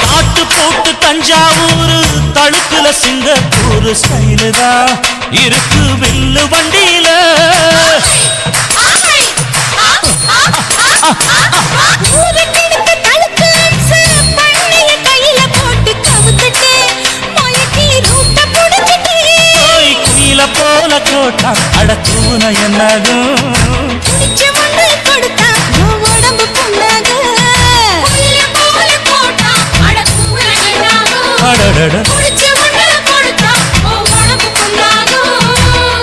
Speaker 6: காட்டு போட்டு தஞ்சாவூர் தழுக்குல சிங்கப்பூர் ஸ்டைலு தான் இருக்கு வில்லு வண்டியில
Speaker 2: ஊருக்கெடுத்து தடுத்து அம்சு பண்ணைய கையில போட்டு கவுத்துட்டு மயக்கி ரூட்ட புடிச்சிட்டு
Speaker 6: போய் குயில போல கோட்டா அடத்தூன என்னாகும்
Speaker 2: குடிச்சு மண்ணு கொடுத்தா உன் உடம்பு புண்ணாக குயில போல போட்டா அட கூற என்னாகும்
Speaker 6: அடடட
Speaker 2: குடிச்சு மண்ணு கொடுத்தா உன் உடம்பு புண்ணாக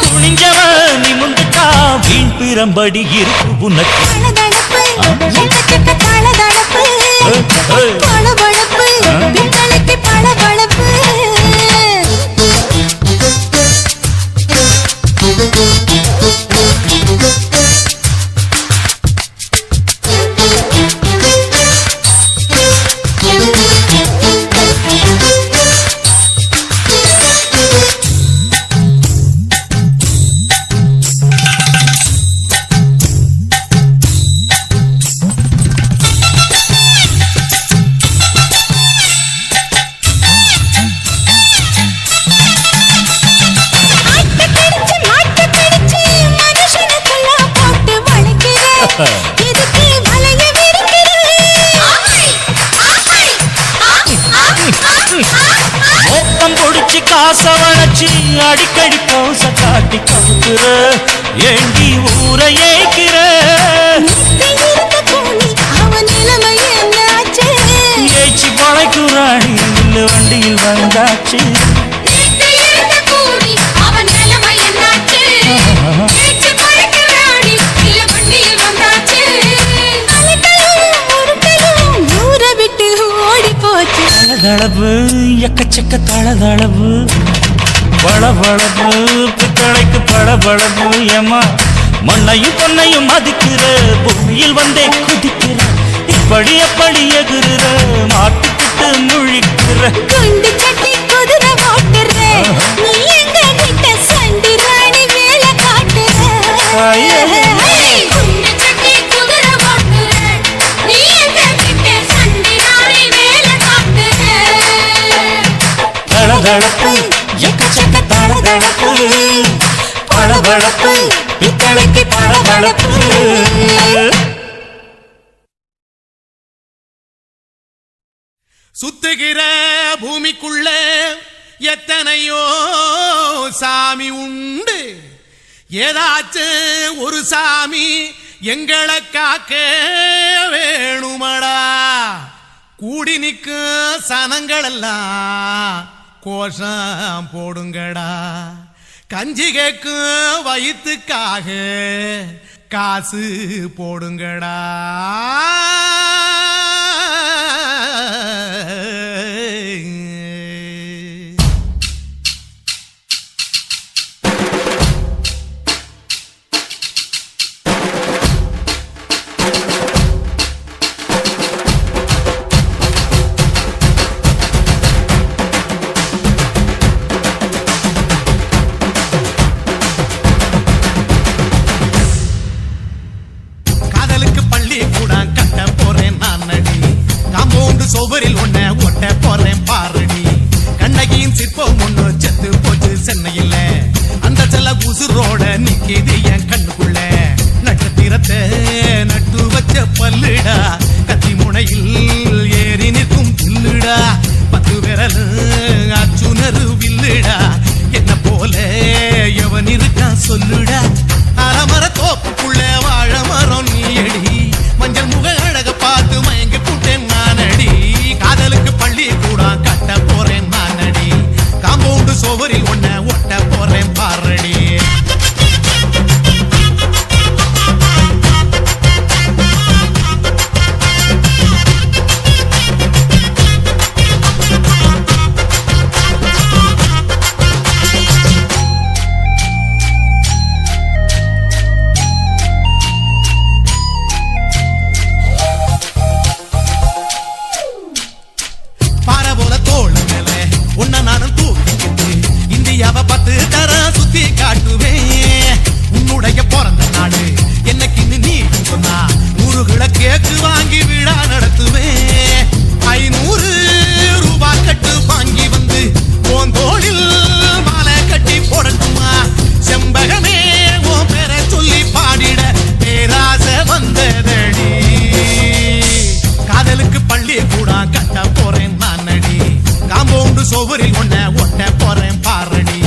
Speaker 6: துணிஞ்சவ நிமுந்துட்டா வீண் பிறம்படி இருக்கு உனக்கு
Speaker 2: தளதளப்பு எக்கச்சக்க தளதளப்பு பளபளப்பு பித்தளைக்கு பளபளப்பு மாட்டு பிடிச்சு மனுஷனுக்கெல்லாம் போட்டு வளைக்கிற எதுக்கு வலைய விரிக்கிற
Speaker 6: மொத்தம் பொடிச்சு காச வளைச்சு அடிக்கடி பௌச காட்டி கவுக்குற ஏண்டி ஊரை ஏய்க்கிற
Speaker 2: இருக்க கூலி அவன் நிலைமை என்னாச்சு
Speaker 6: ஏச்சி பழைக்குறாணி வில்லு வண்டியில் வந்தாச்சு
Speaker 2: இருக்க கூலி அவன் நிலைமை என்னாச்சு பேச்சு பழக்க ராணி இல்ல வண்டியில் வந்தாச்சு அலட்டலும் உருட்டலும் ஊரை விட்டு ஓடி போச்சு
Speaker 6: தளதளவு எக்கச்சக்க தளதளவு
Speaker 8: பளபளப்பு பித்தளைக்கு பளபளப்பு ஏமா மண்ணையும் பொன்னையும் மதிக்கிற பூமியில் வந்தே குதிக்கிற இப்படி எப்படி எகுற மாட்டுக்கிட்டு முழிக்கிற
Speaker 2: குண்டு கட்டி குதிரை ஓட்டுற நீ எங்க கிட்ட சண்டி ராணி வேலை காட்டுற குண்டு கட்டி குதிரை ஓட்டுற நீ எங்க கிட்ட சண்டி ராணி வேலை காட்டுற
Speaker 8: தளதளப்பு எக்கச்சக்க தளதளப்பு பளபளப்பு பித்தளைக்கு பளபளப்பு
Speaker 5: சுத்துகிற பூமிக்குள்ள எத்தனையோ சாமி உண்டு ஏதாச்சும் ஒரு சாமி எங்களை காக்க வேணுமடா கூடி நிற்கும் சனங்கள் எல்லாம் கோஷம் போடுங்கடா கஞ்சி கேக்கும் வயிற்றுக்காக காசு போடுங்கடா சோவரில் ஒன்ன ஒட்ட போறேன் பாரடி கண்ணகியின் சிற்பம் ஒண்ணு செத்து போச்சு சென்னையில் அந்த செல்ல உசுரோட நிக்கிது என் கண்ணுக்குள்ள நட்சத்திரத்தை நட்டு வச்ச பல்லுடா கத்தி முனையில் ஏறி நிற்கும் புல்லுடா 10 விரல் அச்சுணரு வில்லுடா என்ன போல எவன் இருக்கான் சொல்லுடா அறமர தோப்புக்குள்ள வாழ மரம் நீயடி மஞ்சள் முக அழக பார்த்து மயங்கி புட்டேன் நானடி காதலுக்கு பள்ளி கூட கட்ட போறேன் நானடி காம்பவுண்டு சோவரில் ஒன்ன ஒட்ட போறேன் பாரடி சோவரில் ஒன்ன ஒட்ட போறேன் பாரடி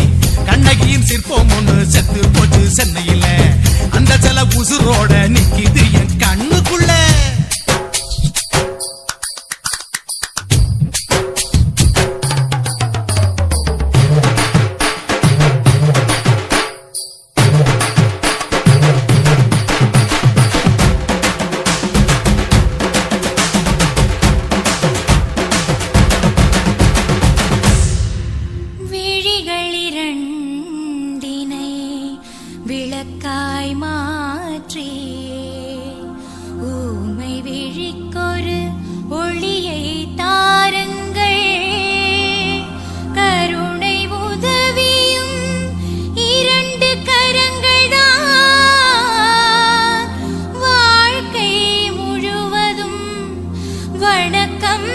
Speaker 5: கண்ணகியின் சிற்பம் ஒண்ணு செத்து போச்சு சென்னையில் அந்த சில உசுரோட நிக்கிது என் கண்ணுக்குள்ள
Speaker 2: விளக்காய் மாற்றி ஊமை விழிக்கொரு ஒளியை தாருங்கள் கருணை உதவியும் 2 கரங்கள் தான் வாழ்க்கை முழுவதும் வணக்கம்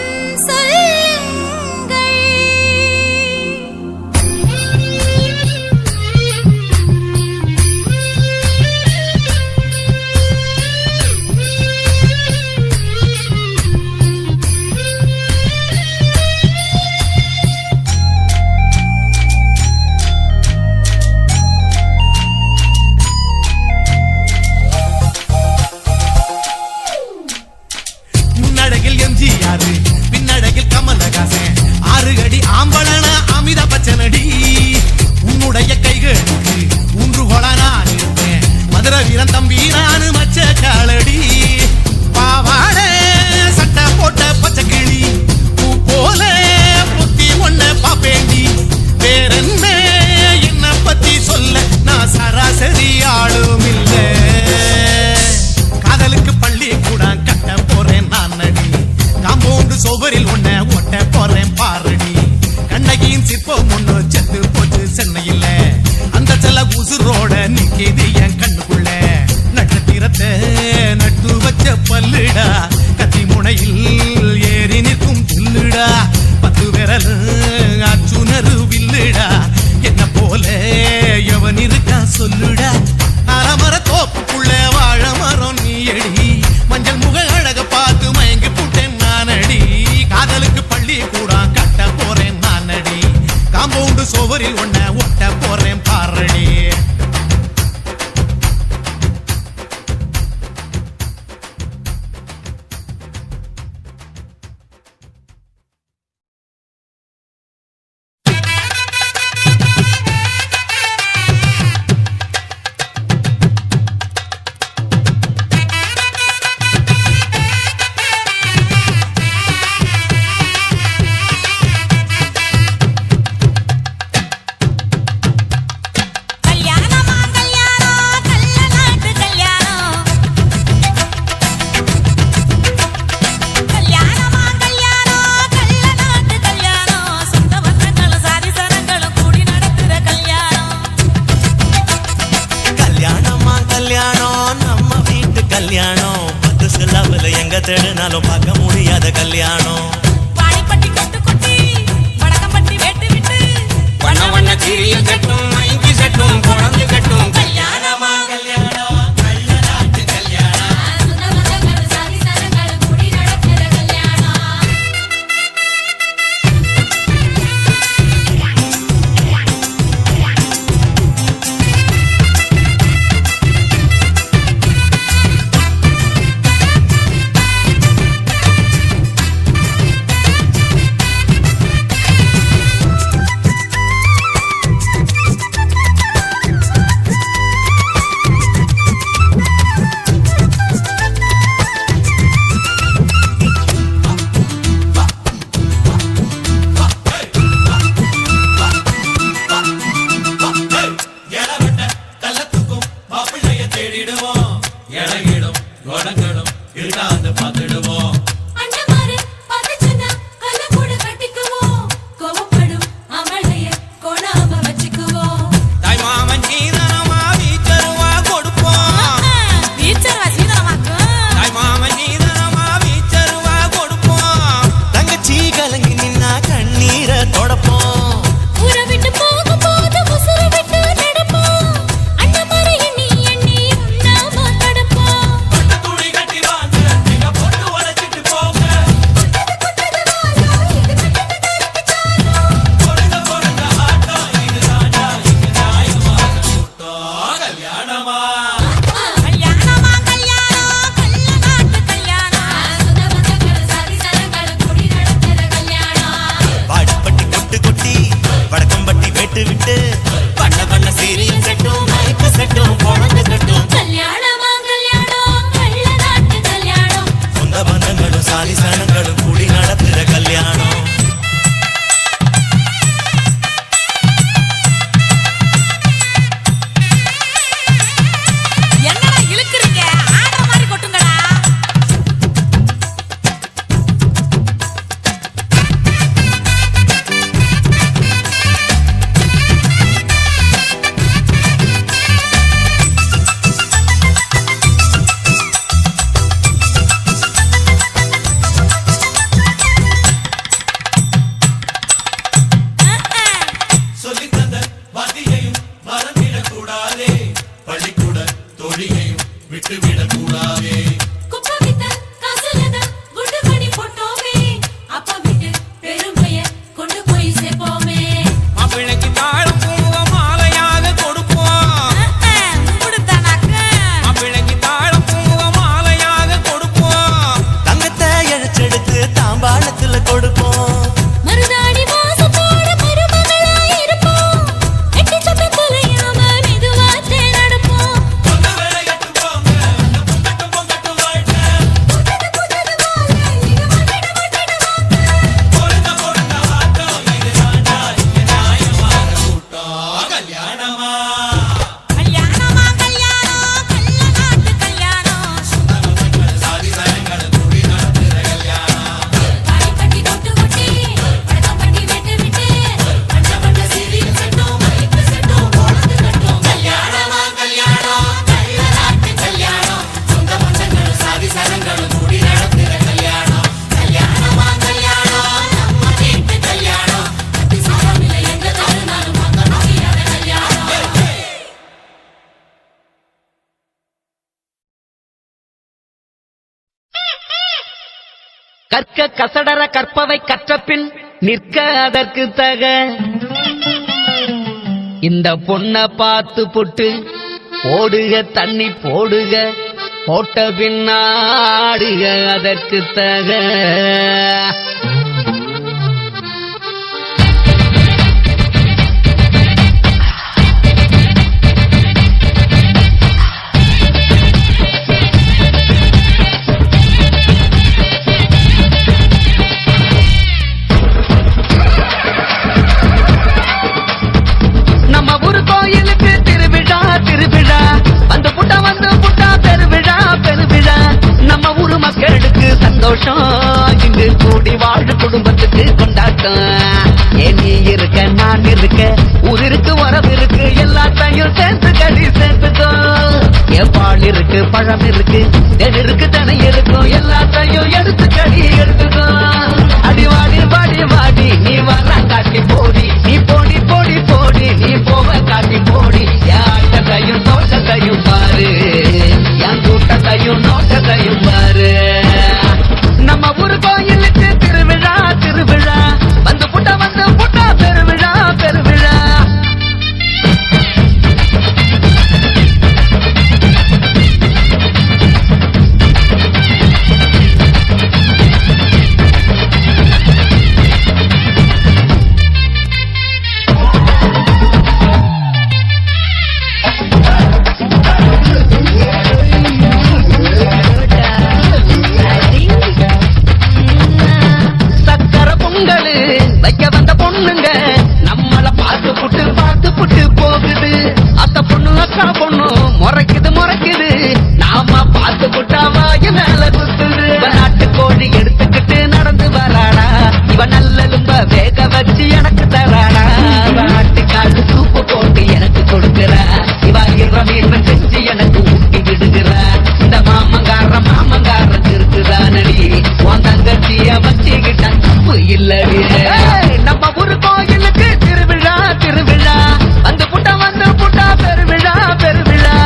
Speaker 5: கல்யாணம் 10 சில்லாவில் எங்க தேடினாலும் பார்க்க முடியாத கல்யாணம்.
Speaker 2: வாழைப்பட்டி கொட்டு கொட்டி வடக்கம்பட்டி வேட்டு விட்டு
Speaker 8: வண்ண வண்ண திரிய கட்டும் மைக்கு சட்டும் குழந்தை கட்டும்
Speaker 2: கல்யாணமா கல்யாணம் கள்ள நாட்டு கல்யாணம் சுந்தரமங்கல சாதி சனங்கள கூடி நடக்கிற கல்யாணம்.
Speaker 6: எடவெட்ட கள்ளத்துக்கும் மாப்பிள்ளைய தேடிடுவோம். இடையிடும் கோடங்களும் இருக்காது பார்த்துடுவோம்.
Speaker 2: அண்ணமாரு பதச்சனா கல்ல கூட கட்டிக்குவோம். கோவப்படும் அமளைய கோணாம வச்சுக்குவோம்.
Speaker 8: தாய் மாமன் சீதனமா வீச்சருவா கொடுப்போம்.
Speaker 2: வீச்சர்வா சீதனமாக்கு
Speaker 8: தாய் மாமன் சீதனமா வீச்சருவா கொடுப்போம்.
Speaker 5: தங்கச்சி கலங்கி நின்னா கண்ணீரை தொடப்போம்.
Speaker 2: ஊரை விட்டு போகும்போது உசுரை விட்டு நடப்போம். அண்ணமாரு எண்ணி எண்ணி உண்ணாம தடுப்போம்.
Speaker 6: பட்டு துணி கட்டி வாங்க, நீங்க போட்டு உடைச்சிட்டு போங்க. பொருங்க பொருங்க ஆட்டம் இதுதானா, இங்க நியாயமா கூட்டம். கல்யாணமா
Speaker 2: கல்யாணமா கல்யாணம் கள்ள நாட்டு கல்யாணம் சுந்தரமங்கல சாதி சனங்கள கூடி நடக்கிற கல்யாணம்.
Speaker 5: வாடிப்பட்டி கொட்டு கொட்டி வடக்கம்பட்டி வேட்டு விட்டு
Speaker 8: வண்ண வண்ண சீரிய கட்டும் மைக்கு சட்டும் குழந்தை கட்டும்
Speaker 2: கல்யாணமா கல்யாணம் கள்ள நாட்டு கல்யாணம்.
Speaker 5: சொந்த பந்தங்களும் சாதி சனங்களும் கூடி நடத்துற கல்யாணம்.
Speaker 2: என்னடா இழுக்குறீங்க? ஆடுற மாதிரி கொட்டுங்கடா.
Speaker 6: சொல்லித் தந்த வாத்தியையும் மறந்திடக்கூடாதே. பள்ளிக்கூட தொழிலையும் விட்டுவிடக்கூடாதே.
Speaker 2: குப்பை வித்த காசுலத குண்டு பண்ணி போட்டோமே. அப்பா விட்டு பெருமைய கொண்டு போய் சேர்ப்போமே.
Speaker 8: மாப்பிள்ளைக்கு தாழம் பூவ மாலையாக கொடுப்போம். மாப்பிள்ளைக்கு தாழம் பூவ மாலையாக கொடுப்போம்.
Speaker 5: தங்கத்தை இழைச்செடுத்து தாம்பாளத்துல கொடுப்போம்.
Speaker 2: மருதாணி வாசத்தோட மருமகளா இருப்போம். எட்டி சத்த தொலையாம மெதுவாத்தே நடப்போம்.
Speaker 6: பொண்ணு வேலையட்டு போங்க, பொங்கட்டும் பொங்கட்டும் வாழ்க்கை. பொருங்க பொருங்க ஆட்டம் இதுதானா, இங்க நியாயமா கூட்டம். கல்யாணமா
Speaker 2: கல்யாணமா கல்யாணம் கள்ள நாட்டு கல்யாணம்.
Speaker 6: சாதி சனங்களை கூடி நடத்துற கல்யாணம்.
Speaker 2: வாழைப்பட்டி கொட்டு கொட்டி வடக்கம்பட்டி வெட்டு விட்டு வண்ண வண்ண சீரியல் செட்டும் மைக்கு செட்டும் குழந்தை கட்டும். கல்யாணமா கல்யாணம் கள்ள நாட்டு கல்யாணம். சொந்த பந்தங்களும் சாதி சனங்களும் கூடி நடத்துற கல்யாணம். கல்யாணமா கல்யாணம் நம்ம வீட்டு கல்யாணம். கட்டி சாரமில்லை எங்க தருணாலும் பார்க்க முடியாத கல்யாணம்.
Speaker 9: கற்க கசடர கற்பவை கற்றபின் நிற்க அதற்கு தக இந்த பொண்ண பார்த்து புட்டு போடுக தண்ணி போடுக போட்ட பின்னாடுக அதற்கு தக சந்தோஷம் இங்கு கூடி பழம் இருக்கு தேன் இருக்கு தனை இருக்கும் எல்லாத்தையும் எடுத்து கடி எடுத்துக்கோ அடி வாடி வாடி வாடி நீ வர காட்டி போடி நீ போடி போடி போடி நீ போக காட்டி போடி யாட்டத்தையும் தோட்டத்தையும் பாரு என் கூட்டத்தையும் நோட்டத்தையும் பாரு நம்ம ஊரு கோயிலுக்கு திருவிழா திருவிழா வந்து புட்டா பெருவிழா பெருவிழா வைக்க வந்த பொண்ணுங்க நம்மள பார்த்து புட்டு போகுது அத்த பொண்ணு அக்கா பொண்ணு முறைக்குது நாம பார்த்து புட்டாவா மேல குத்துது நாட்டு கோழி எடுத்துக்கிட்டு நடந்து வராடா இவ நல்லலும்ப வேக வச்சு எனக்கு தராடா நாட்டு காட்டு சூப்பு போட்டு எனக்கு கொடுக்கிற இவ இரமீன் செஞ்சு எனக்கு ஊட்டி விடுகிற இந்த மாமங்கார இருக்குதானடி உன் தங்கச்சிய வச்சுக்கிட்ட தப்பு இல்லடி நம்ம ஊரு கோயிலுக்கு திருவிழா திருவிழா வந்து புட்டா பெருவிழா பெருவிழா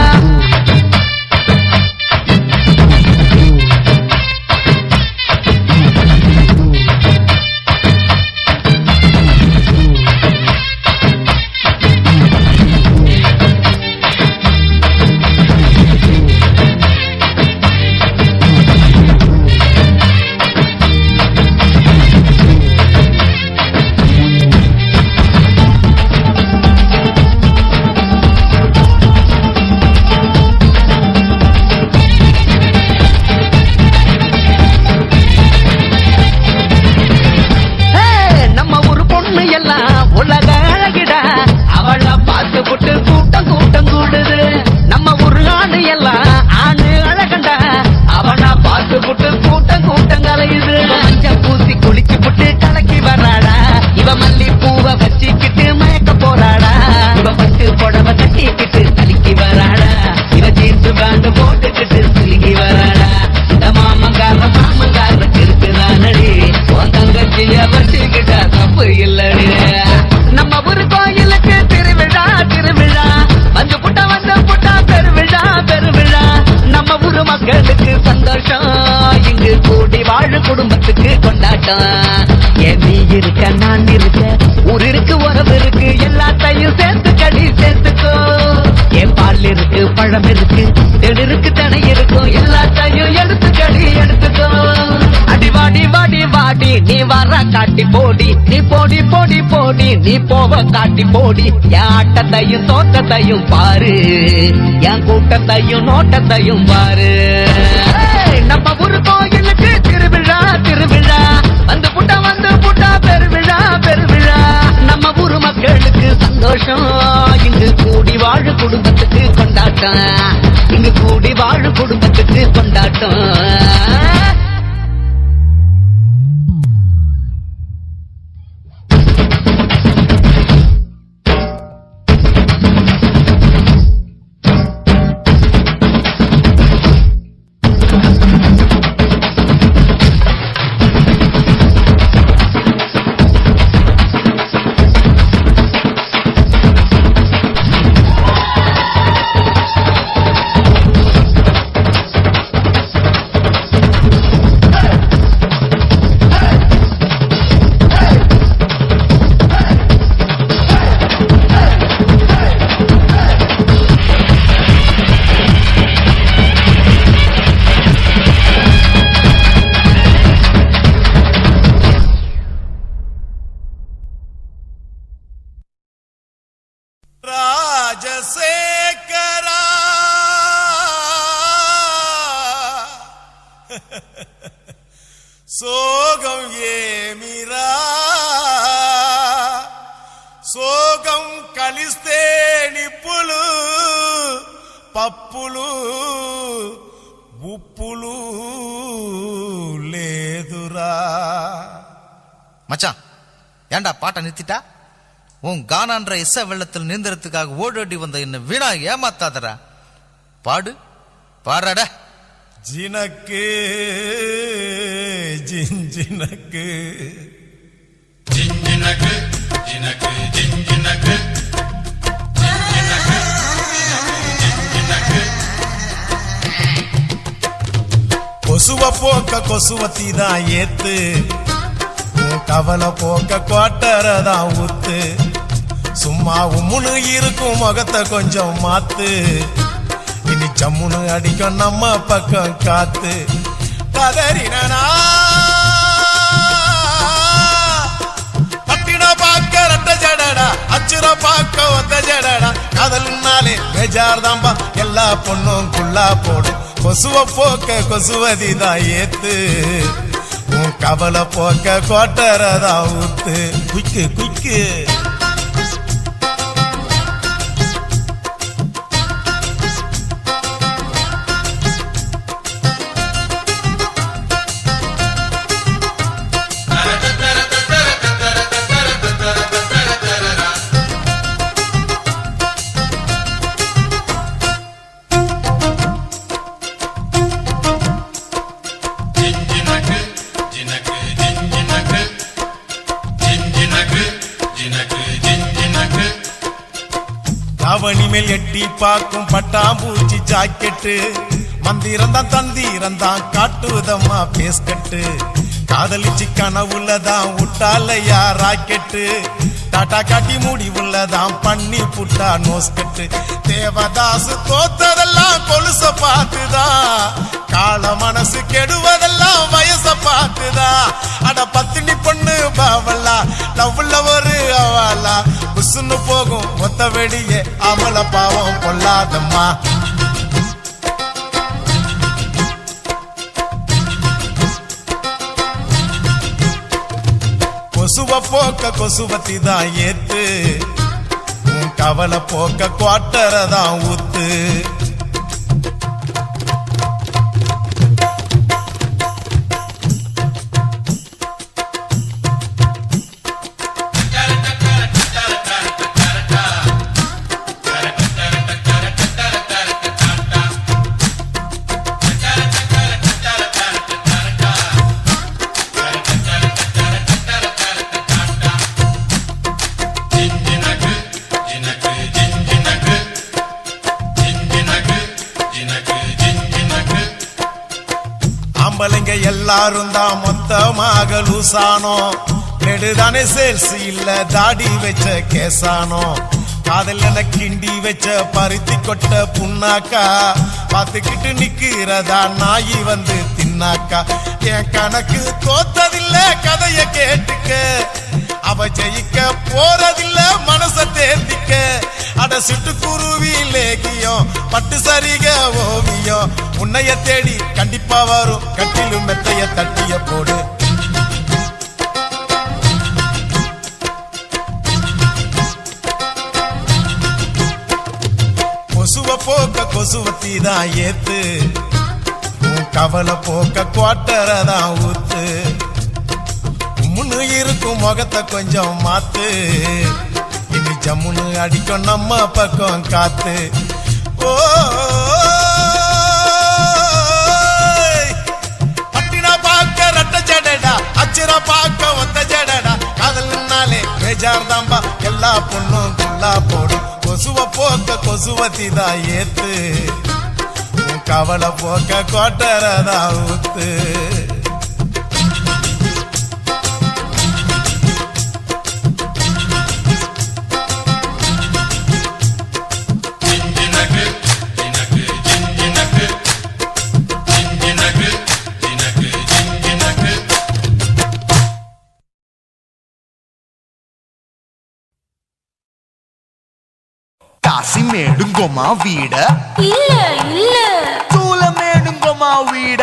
Speaker 9: உலக அழகிடா அவளை பார்த்து புட்டு கூட்டம் கூடுது நம்ம ஒரு ஆணு எல்லாம் ஆணு அழகண்டா அவளை பார்த்து புட்டு கூட்டம் கலையுது மஞ்ச பூசி குளிச்சு புட்டு கலக்கி வராடா இவ மல்லி பூவை வச்சுக்கிட்டு மயக்க போறாடா இவ பட்டு புடவை தட்டிக்கிட்டு தலிக்கி வராடா இவ ஜீன்ஸ் பேண்ட் போட்டுக்கிட்டு சிலுங்கி வராடா இந்த மாமங்கார இருக்குதானடி உன் தங்கச்சிய வச்சுக்கிட்டா தப்பு இல்லடி நம்ம ஊரு கோயிலுக்கு திருவிழா திருவிழா வந்து புட்டா பெருவிழா நம்ம ஊரு மக்களுக்கு சந்தோஷம் இங்கு கூடி வாழு குடும்பத்துக்கு கொண்டாட்டம் ஏன் நீ இருக்க நான் இருக்க ஊர் இருக்கு உறவு இருக்கு எல்லாத்தையும் சேர்த்து கடி சேர்த்துக்கோ என் பால் இருக்கு பழம் இருக்கு தேன் இருக்கு தனை இருக்கும் எல்லாத்தையும் எடுத்து கடி எடுத்துக்கோ அடி வாடி வாடி வாடி நீ வர காட்டி போடி நீ போடி போடி போடி நீ போக காட்டி போடி என் ஆட்டத்தையும் தோட்டத்தையும் பாரு என் கூட்டத்தையும் நோட்டத்தையும் பாரு நம்ம ஊரு கோயிலுக்கு திருவிழா திருவிழா வந்து புட்டா பெருவிழா நம்ம ஊரு மக்களுக்கு சந்தோஷம் இங்கு கூடி வாழு குடும்பத்துக்கு கொண்டாட்டம் இங்கு கூடி வாழு குடும்பத்துக்கு கொண்டாட்டம்
Speaker 6: ராஜசேகரா சோகம் ஏமிரா సోగం కలిస్తే నిప్పులు పప్పులు ఉప్పులు లేదురా.
Speaker 5: மச்சான் ஏண்டா பாட்டை நிறுத்திட்டா? உன் கானான்ற இசை வெள்ளத்தில் நீந்தறதுக்காக ஓடோடி வந்த என்ன வீணா ஏமாத்தாதரா. பாடு பாடுறாட.
Speaker 4: ஜினக்கு ஜிஞ்சினக்கு
Speaker 7: ஜிஞ்சினக்கு ஜினக்கு ஜிஞ்சினக்கு ஜிஞ்சினக்கு ஜிஞ்சினக்கு
Speaker 4: கொசுவ போக்க கொசுவத்தி தான் ஏத்து, உன் கவலை போக்க கோட்டரதான் ஊத்து. சும்மா உம்முனு இருக்கும் முகத்தை கொஞ்சம் மாத்து, இனி ஜம்முனு அடிக்கும் நம்ம பக்கம் காத்து. கதறினா பட்டின பாக்க ரெட்ட ஜடடா, அச்சுர பாக்க ஒத்த ஜடடா. காதல்னாலே பேஜார் தாம்பா, எல்லா பொண்ணும் குள்ளா போடு. கொசுவ போக்க கொசுவதி தான் ஏத்து, உன் கவலை போக்க கோட்டரதான் ஊத்து. குய்க்கு குய்க்கு அவனிமேல் எட்டி பார்க்கும் பட்டாம்பூச்சி ஜாக்கெட்டு, மந்திரந்தான் தந்திரந்தான் காட்டுதம்மா பேஸ்கட்டு. காதலிச்சு கனவுள்ளதான் விட்டாலையா ராக்கெட்டு, டாட்டா காட்டி முடிவுள்ளதான் பண்ணி புட்டா நோஸ்கட்டு. தேவதாசு தோத்ததெல்லாம் கொலுச பார்த்துதான், கால மனசு கெடுவதெல்லாம் வயச பார்த்துதான். அட பத்தினி பொண்ணு பாவலா, லவ்ல ஒரு அவலா, புசுன்னு போகும் மொத்த வெடியே அமல பாவம் கொள்ளாதம்மா. கொசுவ போக்க கொசுவத்தி தான் ஏத்து, உன் கவலை போக்க குவாட்டரதான் ஊத்து. ஆம்பளைங்க எல்லாரும் தான் மொத்தமாக லூசானோ, நெடுதானே சேல்ஸ் இல்ல தாடி வச்ச கேசானோ. காதல் என கிண்டி வச்ச பருத்தி கொட்ட புண்ணாக்கா, பார்த்துக்கிட்டு நிக்கிறதா நாயி வந்து தின்னாக்கா. என் கணக்கு தோத்ததில்ல கதைய கேட்டுக்க, அவ ஜெயிக்க போறதில்ல மனச தேர்த்திக்க. அட சிட்டுக்குருவி லேகியம் பட்டு சரிக ஓவியம், உன்னைய தேடி கண்டிப்பா வரும் கட்டிலும் மெத்தைய தட்டிய போடு. கொசுவ போக்க கொசுவத்தி தான் ஏத்து, உன் கவலை போக்க குவாட்டரதான் ஊத்து. முன்னு இருக்கும் முகத்தை கொஞ்சம் மாத்து, இனி ஜம்முன்னு அடிக்கும் நம்ம பக்கம் காத்து. ஓ பட்டினா பாக்க ரெட்ட ஜடடா, அச்சுர பாக்க ஒத்த ஜடடா. காதல்னாலே பேஜார் தாம்பா, எல்லா பொண்ணும் குள்ளா போடு. கொசுவ போக்க கொசுவத்தி தான் ஏத்து, உன் கவலை போக்க கோட்டரதா ஊத்து.
Speaker 5: காசி மேடுங்கோமா வீட
Speaker 2: இல்ல இல்ல
Speaker 5: சூல மேடுங்கோமா வீட